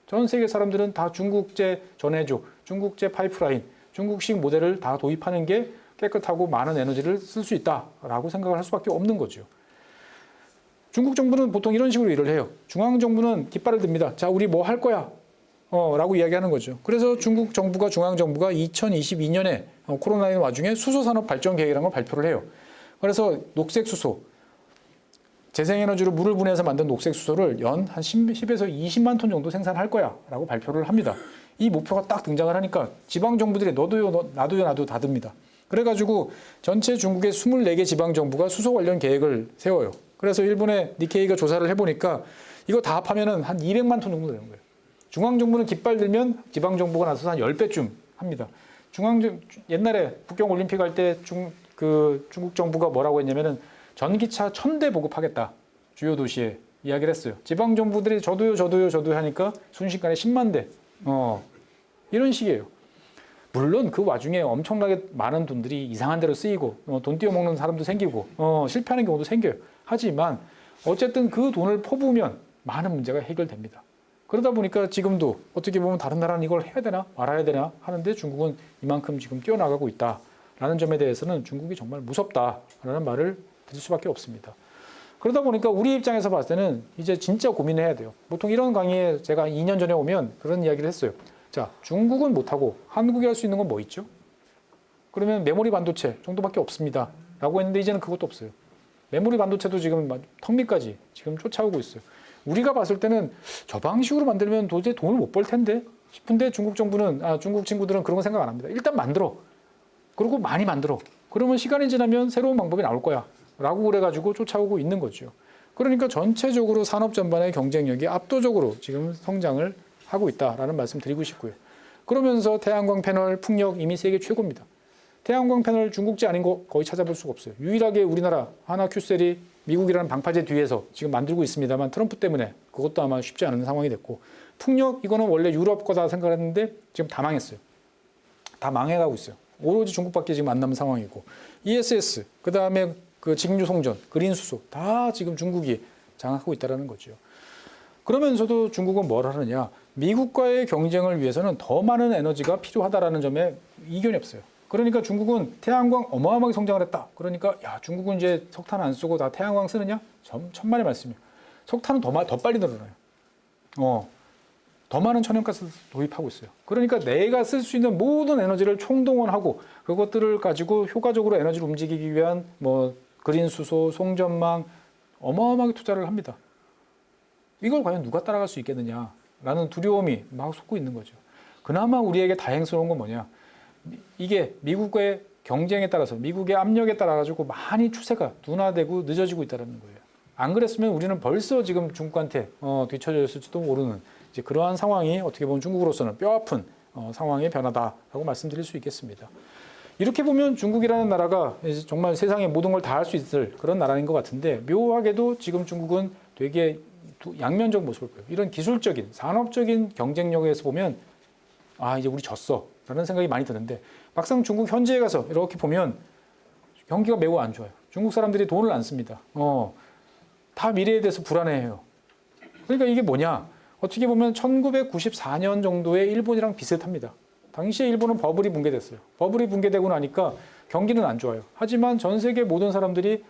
전 세계 사람들은 다 중국제 전해조, 중국제 파이프라인, 중국식 모델을 다 도입하는 게 깨끗하고 많은 에너지를 쓸 수 있다라고 생각을 할 수밖에 없는 거죠. 중국 정부는 보통 이런 식으로 일을 해요. 중앙 정부는 깃발을 듭니다. 자, 우리 뭐 할 거야? 라고 이야기하는 거죠. 그래서 중국 정부가 중앙 정부가 2022년에 코로나19 와중에 수소 산업 발전 계획이라는 걸 발표를 해요. 그래서 녹색 수소, 재생에너지로 물을 분해해서 만든 녹색 수소를 연 한 10에서 20만 톤 정도 생산할 거야라고 발표를 합니다. 이 목표가 딱 등장을 하니까 지방 정부들이 너도요, 나도 다 듭니다. 그래가지고 전체 중국의 24개 지방 정부가 수소 관련 계획을 세워요. 그래서 일본의 니케이가 조사를 해보니까 이거 다 합하면은 한 200만 톤 정도 되는 거예요. 중앙 정부는 깃발 들면 지방 정부가 나서서 한 10배쯤 합니다. 옛날에 북경 올림픽 할 때 중국 정부가 뭐라고 했냐면은 전기차 1000대 보급하겠다. 주요 도시에 이야기를 했어요. 지방 정부들이 저도요 하니까 순식간에 10만 대. 이런 식이에요. 물론 그 와중에 엄청나게 많은 돈들이 이상한 데로 쓰이고 돈 띄어먹는 사람도 생기고 실패하는 경우도 생겨요. 하지만 어쨌든 그 돈을 퍼부으면 많은 문제가 해결됩니다. 그러다 보니까 지금도 어떻게 보면 다른 나라는 이걸 해야 되나 말아야 되나 하는데 중국은 이만큼 지금 뛰어나가고 있다라는 점에 대해서는 중국이 정말 무섭다라는 말을 드릴 수밖에 없습니다. 그러다 보니까 우리 입장에서 봤을 때는 이제 진짜 고민해야 돼요. 보통 이런 강의에 제가 2년 전에 오면 그런 이야기를 했어요. 자, 중국은 못하고 한국이 할 수 있는 건 뭐 있죠? 그러면 메모리 반도체 정도밖에 없습니다. 라고 했는데 이제는 그것도 없어요. 메모리 반도체도 지금 턱 밑까지 지금 쫓아오고 있어요. 우리가 봤을 때는 저 방식으로 만들면 도저히 돈을 못 벌 텐데 싶은데 중국 친구들은 그런 거 생각 안 합니다. 일단 만들어. 그리고 많이 만들어. 그러면 시간이 지나면 새로운 방법이 나올 거야. 라고 그래가지고 쫓아오고 있는 거죠. 그러니까 전체적으로 산업 전반의 경쟁력이 압도적으로 지금 성장을 하고 있다라는 말씀 드리고 싶고요. 그러면서 태양광 패널 풍력 이미 세계 최고입니다. 태양광 패널 중국제 아닌 거 거의 찾아볼 수가 없어요. 유일하게 우리나라 하나큐셀이 미국이라는 방파제 뒤에서 지금 만들고 있습니다만 트럼프 때문에 그것도 아마 쉽지 않은 상황이 됐고 풍력 이거는 원래 유럽 거다 생각했는데 지금 다 망했어요. 다 망해가고 있어요. 오로지 중국밖에 지금 안 남은 상황이고 ESS 그다음에 그 직류 송전, 그린 수소 다 지금 중국이 장악하고 있다는 거죠. 그러면서도 중국은 뭘 하느냐? 미국과의 경쟁을 위해서는 더 많은 에너지가 필요하다라는 점에 이견이 없어요. 그러니까 중국은 태양광 어마어마하게 성장을 했다. 그러니까 야 중국은 이제 석탄 안 쓰고 다 태양광 쓰느냐? 천만의 말씀이에요. 석탄은 더 빨리 늘어나요. 더 많은 천연가스 도입하고 있어요. 그러니까 내가 쓸 수 있는 모든 에너지를 총동원하고 그것들을 가지고 효과적으로 에너지를 움직이기 위한 뭐 그린 수소, 송전망 어마어마하게 투자를 합니다. 이걸 과연 누가 따라갈 수 있겠느냐라는 두려움이 막 솟고 있는 거죠. 그나마 우리에게 다행스러운 건 뭐냐? 이게 미국의 경쟁에 따라서 미국의 압력에 따라 가지고 많이 추세가 둔화되고 늦어지고 있다는 거예요. 안 그랬으면 우리는 벌써 지금 중국한테 뒤처져 있을지도 모르는 이제 그러한 상황이 어떻게 보면 중국으로서는 뼈아픈 상황의 변화다라고 말씀드릴 수 있겠습니다. 이렇게 보면 중국이라는 나라가 정말 세상의 모든 걸 다 할 수 있을 그런 나라인 것 같은데 묘하게도 지금 중국은 되게 양면적 모습을 보여요. 이런 기술적인 산업적인 경쟁력에서 보면 아, 이제 우리 졌어 라는 생각이 많이 드는데 막상 중국 현지에 가서 이렇게 보면 경기가 매우 안 좋아요. 중국 사람들이 돈을 안 씁니다. 다 미래에 대해서 불안해해요. 그러니까 이게 뭐냐? 어떻게 보면 1994년 정도에 일본이랑 비슷합니다. 당시에 일본은 버블이 붕괴됐어요. 버블이 붕괴되고 나니까 경기는 안 좋아요. 하지만 전 세계 모든 사람들이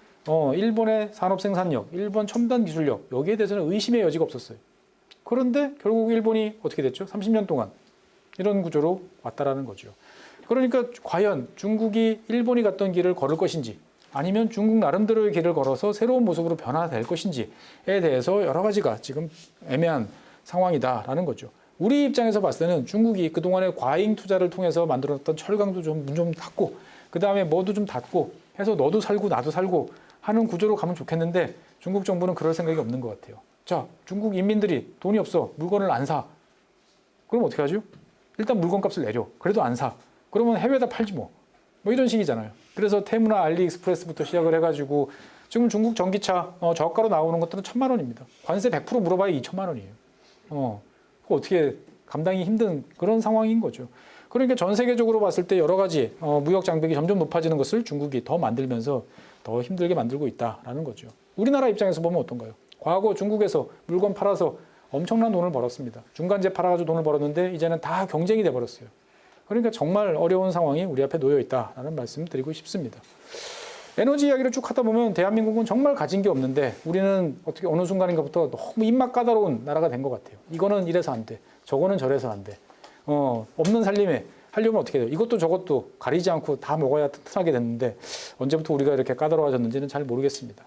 일본의 산업 생산력, 일본 첨단 기술력 여기에 대해서는 의심의 여지가 없었어요. 그런데 결국 일본이 어떻게 됐죠? 30년 동안 이런 구조로 왔다라는 거죠. 그러니까 과연 중국이 일본이 갔던 길을 걸을 것인지 아니면 중국 나름대로의 길을 걸어서 새로운 모습으로 변화될 것인지에 대해서 여러 가지가 지금 애매한 상황이다라는 거죠. 우리 입장에서 봤을 때는 중국이 그동안에 과잉 투자를 통해서 만들었던 철강도 좀 닫고 그다음에 뭐도 좀 닫고 해서 너도 살고 나도 살고 하는 구조로 가면 좋겠는데 중국 정부는 그럴 생각이 없는 것 같아요. 자, 중국 인민들이 돈이 없어 물건을 안 사. 그럼 어떻게 하죠? 일단 물건값을 내려. 그래도 안 사. 그러면 해외에다 팔지 뭐. 뭐 이런 식이잖아요. 그래서 테무나 알리익스프레스부터 시작을 해가지고 지금 중국 전기차 저가로 나오는 것들은 1,000만 원입니다. 관세 100% 물어봐야 2천만 원이에요. 그거 어떻게 감당이 힘든 그런 상황인 거죠. 그러니까 전 세계적으로 봤을 때 여러 가지 무역 장벽이 점점 높아지는 것을 중국이 더 만들면서 더 힘들게 만들고 있다라는 거죠. 우리나라 입장에서 보면 어떤가요? 과거 중국에서 물건 팔아서 엄청난 돈을 벌었습니다. 중간재 팔아가지고 돈을 벌었는데 이제는 다 경쟁이 돼버렸어요. 그러니까 정말 어려운 상황이 우리 앞에 놓여 있다라는 말씀 드리고 싶습니다. 에너지 이야기를 쭉 하다 보면 대한민국은 정말 가진 게 없는데 우리는 어떻게 어느 순간인가부터 너무 입맛 까다로운 나라가 된 것 같아요. 이거는 이래서 안 돼. 저거는 저래서 안 돼. 없는 살림에 하려면 어떻게 돼요? 이것도 저것도 가리지 않고 다 먹어야 튼튼하게 됐는데 언제부터 우리가 이렇게 까다로워졌는지는 잘 모르겠습니다.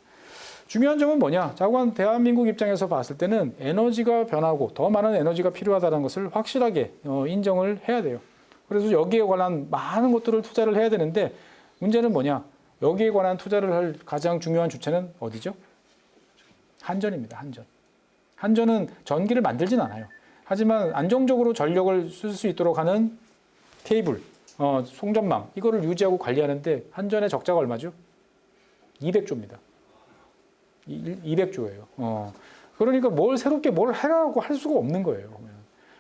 중요한 점은 뭐냐? 자관 대한민국 입장에서 봤을 때는 에너지가 변하고 더 많은 에너지가 필요하다는 것을 확실하게 인정을 해야 돼요. 그래서 여기에 관한 많은 것들을 투자를 해야 되는데 문제는 뭐냐? 여기에 관한 투자를 할 가장 중요한 주체는 어디죠? 한전입니다. 한전. 한전은 전기를 만들진 않아요. 하지만 안정적으로 전력을 쓸 수 있도록 하는 케이블, 송전망 이거를 유지하고 관리하는데 한전의 적자가 얼마죠? 200조입니다. 200조예요. 그러니까 뭘 새롭게 뭘 하라고 할 수가 없는 거예요.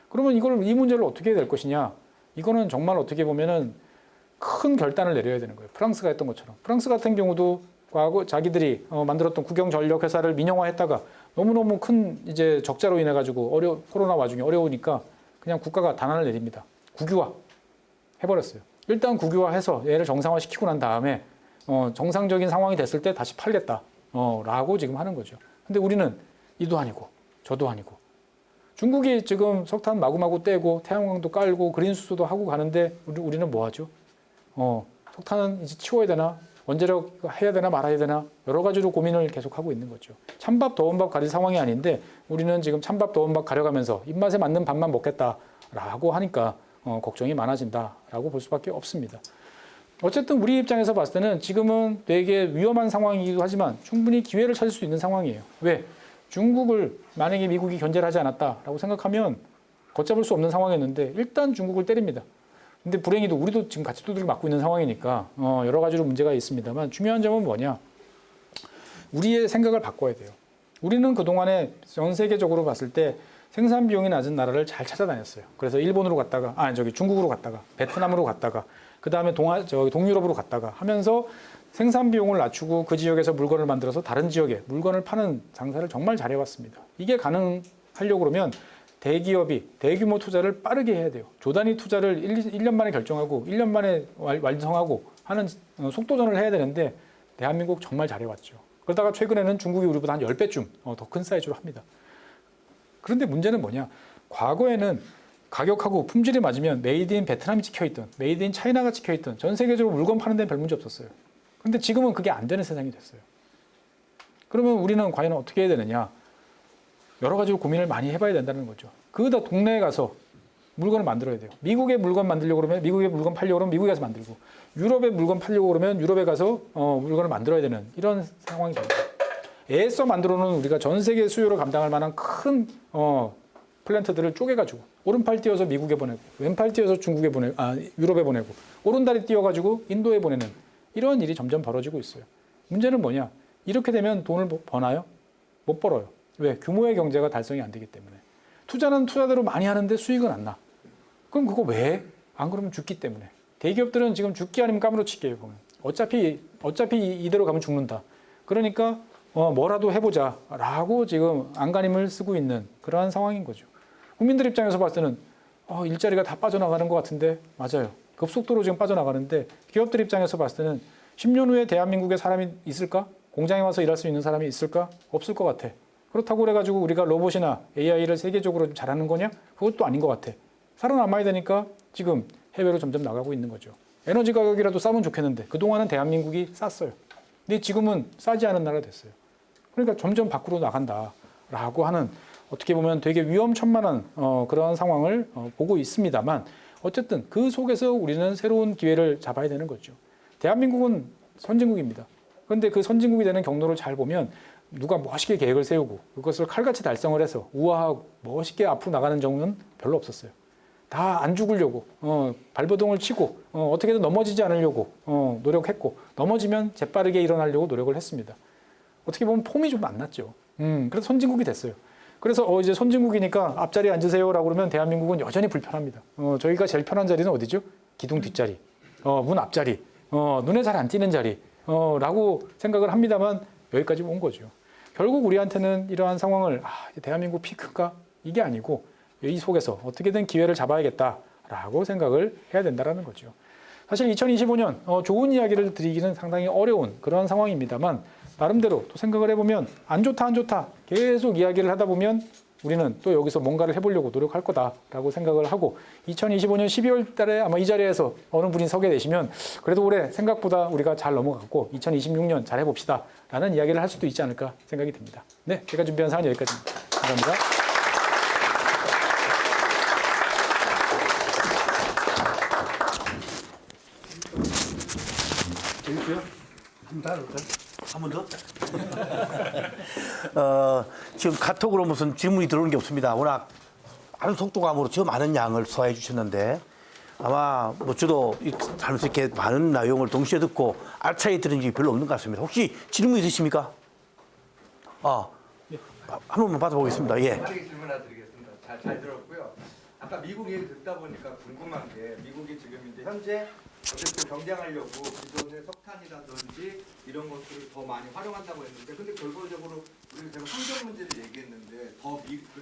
그러면 이 문제를 어떻게 해야 될 것이냐? 이거는 정말 어떻게 보면은 큰 결단을 내려야 되는 거예요. 프랑스가 했던 것처럼. 프랑스 같은 경우도 과거 자기들이 만들었던 국영 전력 회사를 민영화했다가 너무너무 큰 이제 적자로 인해 가지고 코로나 와중에 어려우니까 그냥 국가가 단안을 내립니다. 국유화 해버렸어요. 일단 국유화해서 얘를 정상화시키고 난 다음에 정상적인 상황이 됐을 때 다시 팔겠다. 라고 지금 하는 거죠. 근데 우리는 이도 아니고 저도 아니고 중국이 지금 석탄 마구마구 떼고 태양광도 깔고 그린수소도 하고 가는데 우리는 뭐 하죠? 석탄은 이제 치워야 되나? 원자력 해야 되나 말아야 되나? 여러 가지로 고민을 계속하고 있는 거죠. 찬밥 더운 밥 가릴 상황이 아닌데 우리는 지금 찬밥 더운 밥 가려가면서 입맛에 맞는 밥만 먹겠다라고 하니까 걱정이 많아진다라고 볼 수밖에 없습니다. 어쨌든 우리 입장에서 봤을 때는 지금은 되게 위험한 상황이기도 하지만 충분히 기회를 찾을 수 있는 상황이에요. 왜? 중국을 만약에 미국이 견제를 하지 않았다라고 생각하면 걷잡을 수 없는 상황이었는데 일단 중국을 때립니다. 근데 불행히도 우리도 지금 같이 두들겨 맞고 있는 상황이니까 여러 가지로 문제가 있습니다만 중요한 점은 뭐냐? 우리의 생각을 바꿔야 돼요. 우리는 그동안에 전 세계적으로 봤을 때 생산 비용이 낮은 나라를 잘 찾아다녔어요. 그래서 일본으로 갔다가 중국으로 갔다가 베트남으로 갔다가 그 다음에 동유럽으로 갔다가 하면서 생산 비용을 낮추고 그 지역에서 물건을 만들어서 다른 지역에 물건을 파는 장사를 정말 잘해왔습니다. 이게 가능하려고 그러면 대기업이 대규모 투자를 빠르게 해야 돼요. 조단위 투자를 1년 만에 결정하고 1년 만에 완성하고 하는 속도전을 해야 되는데 대한민국 정말 잘해왔죠. 그러다가 최근에는 중국이 우리보다 한 10배쯤 더 큰 사이즈로 합니다. 그런데 문제는 뭐냐? 과거에는 가격하고 품질이 맞으면 메이드 인 베트남이 찍혀있던 메이드 인 차이나가 찍혀있던 전 세계적으로 물건 파는 데는 별 문제 없었어요. 근데 지금은 그게 안 되는 세상이 됐어요. 그러면 우리는 과연 어떻게 해야 되느냐? 여러 가지로 고민을 많이 해봐야 된다는 거죠. 그다 동네에 가서 물건을 만들어야 돼요. 미국에 물건 만들려고 그러면 미국에 물건 팔려고 그러면 미국에 가서 만들고 유럽에 물건 팔려고 그러면 유럽에 가서 물건을 만들어야 되는 이런 상황이 됩니다. 애써 만들어 놓은 우리가 전 세계 수요를 감당할 만한 큰 플랜트들을 쪼개가지고 오른팔 띄어서 미국에 보내고 왼팔 띄어서 유럽에 보내고 오른다리 띄어가지고 인도에 보내는 이런 일이 점점 벌어지고 있어요. 문제는 뭐냐? 이렇게 되면 돈을 버나요? 못 벌어요. 왜? 규모의 경제가 달성이 안 되기 때문에. 투자는 투자대로 많이 하는데 수익은 안 나. 그럼 그거 왜? 안 그러면 죽기 때문에. 대기업들은 지금 죽기 아니면 까무러치기예요. 보면. 어차피 이대로 가면 죽는다. 그러니까 뭐라도 해보자라고 지금 안간힘을 쓰고 있는 그러한 상황인 거죠. 국민들 입장에서 봤을 때는 일자리가 다 빠져나가는 것 같은데 맞아요. 급속도로 지금 빠져나가는데 기업들 입장에서 봤을 때는 10년 후에 대한민국에 사람이 있을까? 공장에 와서 일할 수 있는 사람이 있을까? 없을 것 같아. 그렇다고 그래가지고 우리가 로봇이나 AI를 세계적으로 좀 잘하는 거냐? 그것도 아닌 것 같아. 살아남아야 되니까 지금 해외로 점점 나가고 있는 거죠. 에너지 가격이라도 싸면 좋겠는데 그동안은 대한민국이 쌌어요. 근데 지금은 싸지 않은 나라가 됐어요. 그러니까 점점 밖으로 나간다라고 하는 어떻게 보면 되게 위험천만한 그러한 상황을 보고 있습니다만 어쨌든 그 속에서 우리는 새로운 기회를 잡아야 되는 거죠. 대한민국은 선진국입니다. 그런데 그 선진국이 되는 경로를 잘 보면 누가 멋있게 계획을 세우고 그것을 칼같이 달성을 해서 우아하고 멋있게 앞으로 나가는 경우는 별로 없었어요. 다 안 죽으려고 발버둥을 치고 어떻게든 넘어지지 않으려고 노력했고 넘어지면 재빠르게 일어나려고 노력을 했습니다. 어떻게 보면 폼이 좀 안 났죠. 그래서 선진국이 됐어요. 그래서 이제 선진국이니까 앞자리에 앉으세요라고 그러면 대한민국은 여전히 불편합니다. 저희가 제일 편한 자리는 어디죠? 기둥 뒷자리, 문 앞자리, 눈에 잘 안 띄는 자리 라고 생각을 합니다만 여기까지 온 거죠. 결국 우리한테는 이러한 상황을 대한민국 피크인가? 이게 아니고 이 속에서 어떻게든 기회를 잡아야겠다라고 생각을 해야 된다는 거죠. 사실 2025년 좋은 이야기를 드리기는 상당히 어려운 그런 상황입니다만 나름대로 또 생각을 해보면 안 좋다 계속 이야기를 하다 보면 우리는 또 여기서 뭔가를 해보려고 노력할 거다라고 생각을 하고 2025년 12월 달에 아마 이 자리에서 어느 분이 서게 되시면 그래도 올해 생각보다 우리가 잘 넘어갔고 2026년 잘 해봅시다 라는 이야기를 할 수도 있지 않을까 생각이 듭니다. 네, 제가 준비한 사안은 여기까지입니다. 감사합니다. 재밌고요. 한번 더? 지금 카톡으로 무슨 질문이 들어오는 게 없습니다. 워낙 빠른 속도감으로 저 많은 양을 소화해 주셨는데 아마 저도 하면서 이렇게 많은 내용을 동시에 듣고 알차게 들은 적이 별로 없는 것 같습니다. 혹시 질문 있으십니까? 한 번만 받아보겠습니다. 예. 빠르게 질문 하나 드리겠습니다. 잘 들었고요. 아까 미국 얘기 듣다 보니까 궁금한 게 미국이 지금 이제 현재 어쨌든 경쟁하려고 기존의 석탄이라든지 이런 것들을 더 많이 활용한다고 했는데 근데 결과적으로 우리가 제가 환경 문제를 얘기했는데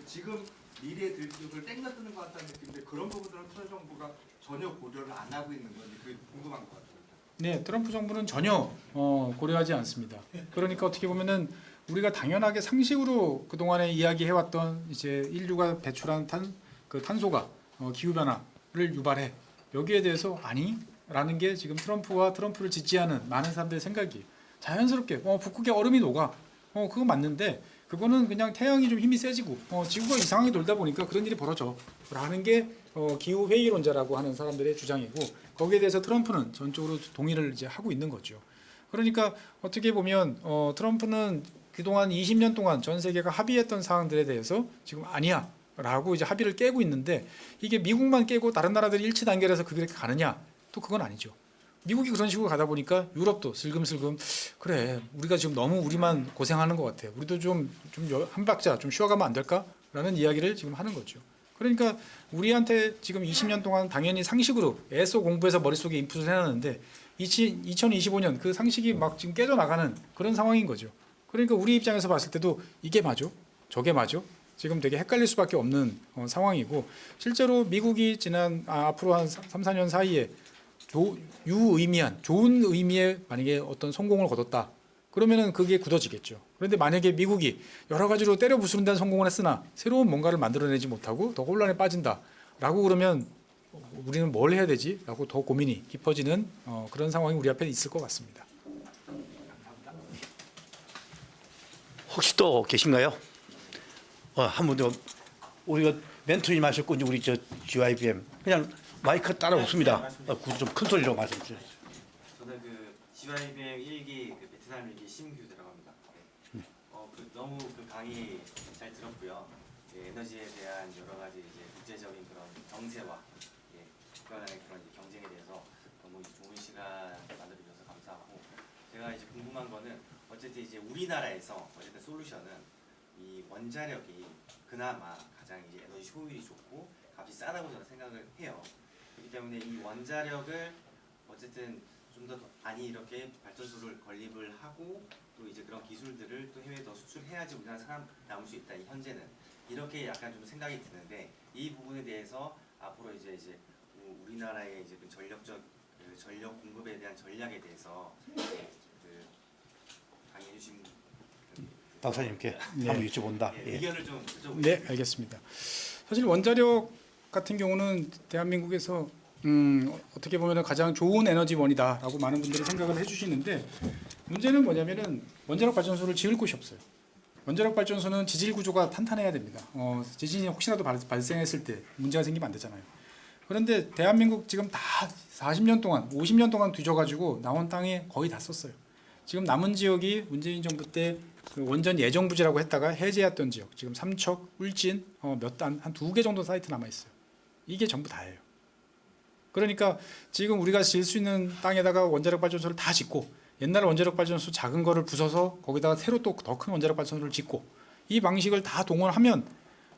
지금 미래의 들쑥을 땡겨쓰는 것 같다는 느낌인데 그런 부분들은 트럼프 정부가 전혀 고려를 안 하고 있는 건지 그게 궁금한 것 같아요. 네, 트럼프 정부는 전혀 고려하지 않습니다. 그러니까 어떻게 보면은 우리가 당연하게 상식으로 그동안에 이야기해왔던 이제 인류가 배출한 탄소가 기후 변화를 유발해 여기에 대해서 아니라는 게 지금 트럼프를 지지하는 많은 사람들의 생각이에요. 자연스럽게 북극에 얼음이 녹아 그거 맞는데 그거는 그냥 태양이 좀 힘이 세지고 지구가 이상하게 돌다 보니까 그런 일이 벌어져라는 게 기후 회의론자라고 하는 사람들의 주장이고 거기에 대해서 트럼프는 전적으로 동의를 이제 하고 있는 거죠. 그러니까 어떻게 보면 트럼프는 그동안 20년 동안 전 세계가 합의했던 사항들에 대해서 지금 아니야 라고 이제 합의를 깨고 있는데 이게 미국만 깨고 다른 나라들이 일치 단결해서 그렇게 가느냐? 또 그건 아니죠. 미국이 그런 식으로 가다 보니까 유럽도 슬금슬금 그래 우리가 지금 너무 우리만 고생하는 것 같아. 우리도 좀 한 박자 좀 쉬어가면 안 될까? 라는 이야기를 지금 하는 거죠. 그러니까 우리한테 지금 20년 동안 당연히 상식으로 애써 공부해서 머릿속에 인풋을 해놨는데 2025년 그 상식이 막 지금 깨져나가는 그런 상황인 거죠. 그러니까 우리 입장에서 봤을 때도 이게 맞아? 저게 맞아? 지금 되게 헷갈릴 수밖에 없는 상황이고 실제로 미국이 앞으로 한 3, 4년 사이에 유의미한 좋은 의미의 만약에 어떤 성공을 거뒀다. 그러면은 그게 굳어지겠죠. 그런데 만약에 미국이 여러 가지로 때려 부수는 성공을 했으나 새로운 뭔가를 만들어내지 못하고 더 혼란에 빠진다라고 그러면 우리는 뭘 해야 되지? 라고 더 고민이 깊어지는 그런 상황이 우리 앞에 있을 것 같습니다. 혹시 또 계신가요? 한 분 더. 우리가 멘토님 하셨고 이제 우리 GYBM 그냥 마이크 따라 없습니다. 좀 큰 소리로 말씀 주세요. 저는 GYBM 1기 베트남 1기 심규라고 합니다. 너무 강의 잘 들었고요. 에너지에 대한 여러 가지 이제 국제적인 그런 정세와 국가간의 그런 경쟁에 대해서 너무 좋은 시간 만들어 주셔서 감사하고 제가 이제 궁금한 거는 어쨌든 이제 우리나라에서 어쨌든 솔루션은 이 원자력이 그나마 가장 이제 에너지 효율이 좋고 값이 싸다고 저는 생각을 해요. 그렇기 때문에 이 원자력을 어쨌든 좀 더 많이 이렇게 발전소를 건립을 하고 또 이제 그런 기술들을 또 해외에 더 수출해야지 우리나라 살아남을 수 있다. 이 현재는 이렇게 약간 좀 생각이 드는데 이 부분에 대해서 앞으로 이제 우리나라의 이제 그 전력 공급에 대한 전략에 대해서 강의해 주신 박사님께 한번 여쭤본다. 예. 의견을 좀 여쭤보겠습니다. 네, 알겠습니다. 사실 원자력 같은 경우는 대한민국에서 어떻게 보면 가장 좋은 에너지원이다라고 많은 분들이 생각을 해주시는데 문제는 뭐냐면은 원자력 발전소를 지을 곳이 없어요. 원자력 발전소는 지질 구조가 탄탄해야 됩니다. 지진이 혹시라도 발생했을 때 문제가 생기면 안 되잖아요. 그런데 대한민국 지금 다 40년 동안, 50년 동안 뒤져가지고 나온 땅에 거의 다 썼어요. 지금 남은 지역이 문재인 정부 때 그 원전 예정부지라고 했다가 해제했던 지역, 지금 삼척, 울진, 한 2개 정도 사이트 남아 있어요. 이게 전부 다예요. 그러니까 지금 우리가 지을 수 있는 땅에다가 원자력 발전소를 다 짓고 옛날 원자력 발전소 작은 거를 부숴서 거기다가 새로 또 더 큰 원자력 발전소를 짓고 이 방식을 다 동원하면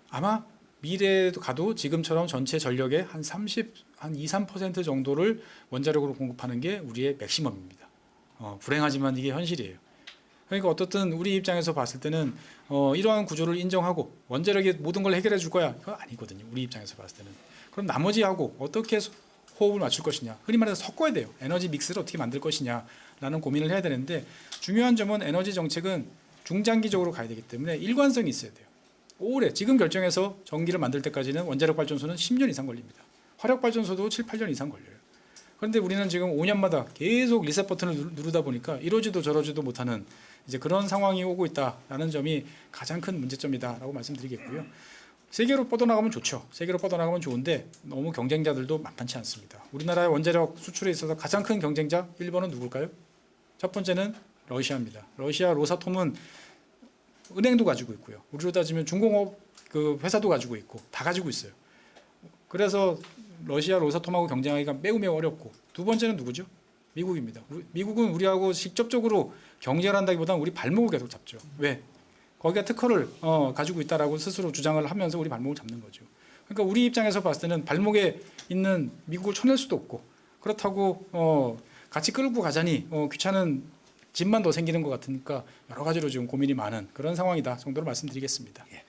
아마 미래에도 가도 지금처럼 전체 전력의 한 2~3% 정도를 원자력으로 공급하는 게 우리의 맥시멈입니다. 불행하지만 이게 현실이에요. 그러니까 어떻든 우리 입장에서 봤을 때는 이러한 구조를 인정하고 원자력이 모든 걸 해결해 줄 거야. 그거 아니거든요. 우리 입장에서 봤을 때는. 그럼 나머지하고 어떻게 호흡을 맞출 것이냐. 흔히 말해서 섞어야 돼요. 에너지 믹스를 어떻게 만들 것이냐라는 고민을 해야 되는데 중요한 점은 에너지 정책은 중장기적으로 가야 되기 때문에 일관성이 있어야 돼요. 오래 지금 결정해서 전기를 만들 때까지는 원자력 발전소는 10년 이상 걸립니다. 화력 발전소도 7~8년 이상 걸려요. 그런데 우리는 지금 5년마다 계속 리셋 버튼을 누르다 보니까 이러지도 저러지도 못하는 이제 그런 상황이 오고 있다라는 점이 가장 큰 문제점이다라고 말씀드리겠고요. 세계로 뻗어나가면 좋죠. 세계로 뻗어나가면 좋은데 너무 경쟁자들도 만만치 않습니다. 우리나라의 원자력 수출에 있어서 가장 큰 경쟁자 1번은 누굴까요? 첫 번째는 러시아입니다. 러시아 로사톰은 은행도 가지고 있고요. 우리로 따지면 중공업 그 회사도 가지고 있고 다 가지고 있어요. 그래서 러시아 로사톰하고 경쟁하기가 매우 어렵고 두 번째는 누구죠? 미국입니다. 미국은 우리하고 직접적으로 경쟁을 한다기보다는 우리 발목을 계속 잡죠. 왜? 거기가 특허를 가지고 있다라고 스스로 주장을 하면서 우리 발목을 잡는 거죠. 그러니까 우리 입장에서 봤을 때는 발목에 있는 미국을 쳐낼 수도 없고 그렇다고 같이 끌고 가자니 귀찮은 집만 더 생기는 것 같으니까 여러 가지로 지금 고민이 많은 그런 상황이다 정도로 말씀드리겠습니다. 예.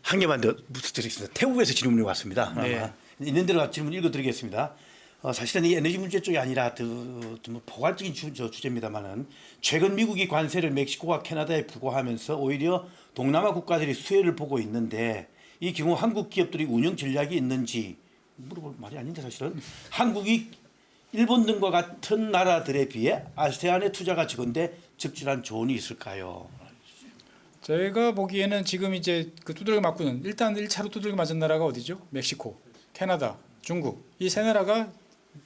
한 개만 더 묻어드리겠습니다. 태국에서 질문이 왔습니다. 네. 있는 대로 질문 읽어드리겠습니다. 사실은 이 에너지 문제 쪽이 아니라 좀 포괄적인 주제입니다만은 최근 미국이 관세를 멕시코와 캐나다에 부과하면서 오히려 동남아 국가들이 수혜를 보고 있는데 이 경우 한국 기업들이 운영 전략이 있는지 물어볼 말이 아닌데 사실은 한국이 일본 등과 같은 나라들에 비해 아세안의 투자가 적은데 적절한 조언이 있을까요? 제가 보기에는 지금 이제 그 두들겨 맞고는 일단 1차로 두들겨 맞은 나라가 어디죠? 멕시코, 캐나다, 중국 이 세 나라가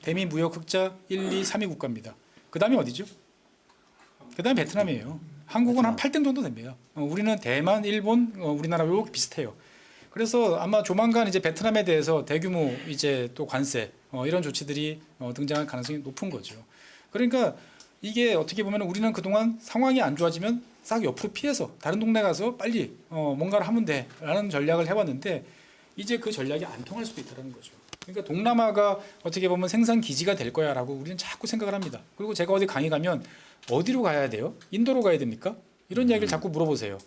대미 무역 흑자 1, 2, 3위 국가입니다. 그다음이 어디죠? 그다음에 베트남이에요. 한국은 한 8등 정도 됩니다. 우리는 대만, 일본, 우리나라 이렇게 비슷해요. 그래서 아마 조만간 이제 베트남에 대해서 대규모 이제 또 관세 이런 조치들이 등장할 가능성이 높은 거죠. 그러니까 이게 어떻게 보면 우리는 그동안 상황이 안 좋아지면 싹 옆으로 피해서 다른 동네 가서 빨리 뭔가를 하면 돼라는 전략을 해왔는데 이제 그 전략이 안 통할 수도 있다는 거죠. 그러니까 동남아가 어떻게 보면 생산 기지가 될 거야라고 우리는 자꾸 생각을 합니다. 그리고 제가 어디 강의 가면 어디로 가야 돼요? 인도로 가야 됩니까? 이런 이야기를 자꾸 물어보세요.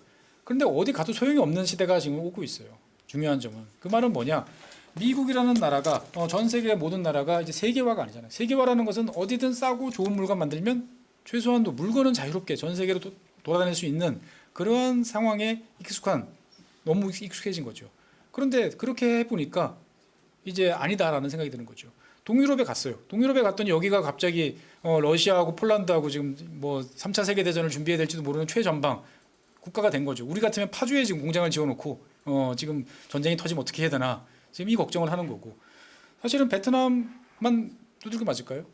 그런데 어디 가도 소용이 없는 시대가 지금 오고 있어요. 중요한 점은 그 말은 뭐냐? 미국이라는 나라가 전 세계 모든 나라가 이제 세계화가 아니잖아요. 세계화라는 것은 어디든 싸고 좋은 물건 만들면 최소한도 물건은 자유롭게 전 세계로 돌아다닐 수 있는 그러한 상황에 너무 익숙해진 거죠. 그런데 그렇게 해보니까 이제 아니다라는 생각이 드는 거죠. 동유럽에 갔어요. 동유럽에 갔더니 여기가 갑자기 러시아하고 폴란드하고 지금 뭐 3차 세계대전을 준비해야 될지도 모르는 최전방 국가가 된 거죠. 우리 같으면 파주에 지금 공장을 지어놓고 지금 전쟁이 터지면 어떻게 해야 되나 지금 이 걱정을 하는 거고 사실은 베트남만 두들겨 맞을까요?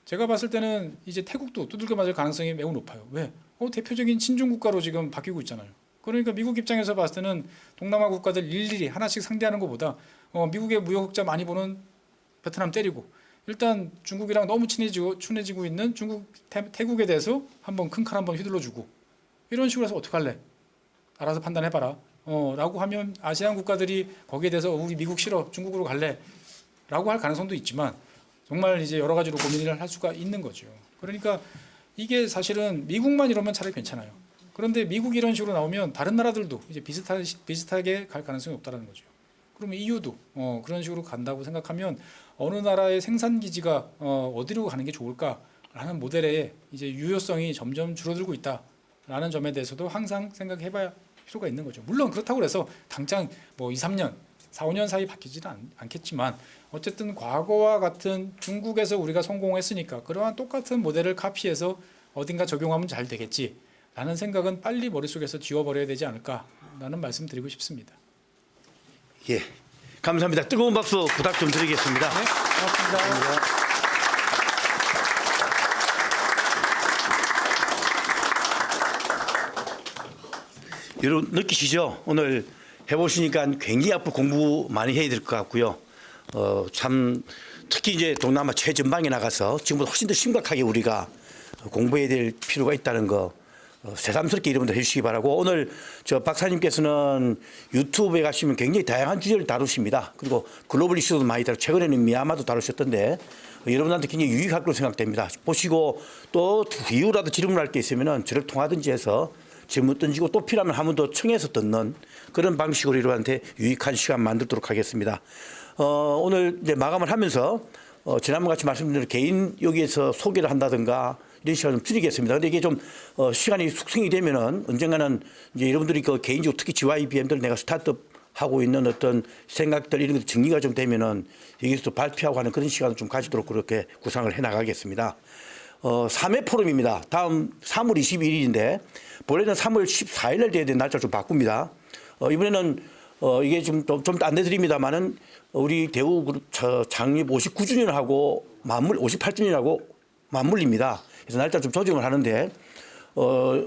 제가 봤을 때는 이제 태국도 두들겨 맞을 가능성이 매우 높아요. 왜? 대표적인 친중 국가로 지금 바뀌고 있잖아요. 그러니까 미국 입장에서 봤을 때는 동남아 국가들 일일이 하나씩 상대하는 것보다 미국의 무역 흑자 많이 보는 베트남 때리고 일단 중국이랑 너무 친해지고 있는 태국에 대해서 한번 큰 칼 한번 휘둘러주고 이런 식으로 해서 어떡할래? 알아서 판단해봐라. 라고 하면 아세안 국가들이 거기에 대해서 우리 미국 싫어, 중국으로 갈래라고 할 가능성도 있지만 정말 이제 여러 가지로 고민을 할 수가 있는 거죠. 그러니까 이게 사실은 미국만 이러면 차라리 괜찮아요. 그런데 미국이 이런 식으로 나오면 다른 나라들도 이제 비슷하게 갈 가능성이 없다는 거죠. 그러면 EU도 그런 식으로 간다고 생각하면 어느 나라의 생산 기지가 어디로 가는 게 좋을까라는 모델의 이제 유효성이 점점 줄어들고 있다라는 점에 대해서도 항상 생각해봐야 필요가 있는 거죠. 물론 그렇다고 해서 당장 뭐 2, 3년, 4, 5년 사이 바뀌지는 않겠지만 어쨌든 과거와 같은 중국에서 우리가 성공했으니까 그러한 똑같은 모델을 카피해서 어딘가 적용하면 잘 되겠지라는 생각은 빨리 머릿속에서 지워버려야 되지 않을까라는 말씀 드리고 싶습니다. 예, 감사합니다. 뜨거운 박수 부탁 좀 드리겠습니다. 네, 고맙습니다. 여러분 느끼시죠? 오늘 해보시니까 굉장히 앞으로 공부 많이 해야 될 것 같고요. 참 특히 이제 동남아 최전방에 나가서 지금보다 훨씬 더 심각하게 우리가 공부해야 될 필요가 있다는 거 새삼스럽게 여러분들 해주시기 바라고, 오늘 저 박사님께서는 유튜브에 가시면 굉장히 다양한 주제를 다루십니다. 그리고 글로벌 이슈도 많이 다루고 최근에는 미얀마도 다루셨던데 여러분한테 굉장히 유익할 거로 생각됩니다. 보시고 또 이후라도 질문할 게 있으면 저를 통하든지 해서 질문 던지고 또 필요하면 한 번 더 청해서 듣는 그런 방식으로 여러분한테 유익한 시간 만들도록 하겠습니다. 오늘 이제 마감을 하면서 지난번 같이 말씀드린 개인 여기에서 소개를 한다든가 이런 시간을 좀 줄이겠습니다. 근데 이게 좀 시간이 숙성이 되면은 언젠가는 이제 여러분들이 그 개인적으로 특히 GYBM들 내가 스타트업 하고 있는 어떤 생각들 이런 것들 정리가 좀 되면은 여기서 또 발표하고 하는 그런 시간을 좀 가지도록 그렇게 구상을 해 나가겠습니다. 3회 포럼입니다. 다음 3월 21일인데 본래는 3월 14일 날 돼야 되는 날짜 좀 바꿉니다. 이번에는 이게 좀 안내드립니다만은 우리 대우그룹 창립 59주년하고 58주년하고 맞물립니다. 그래서 날짜 좀 조정을 하는데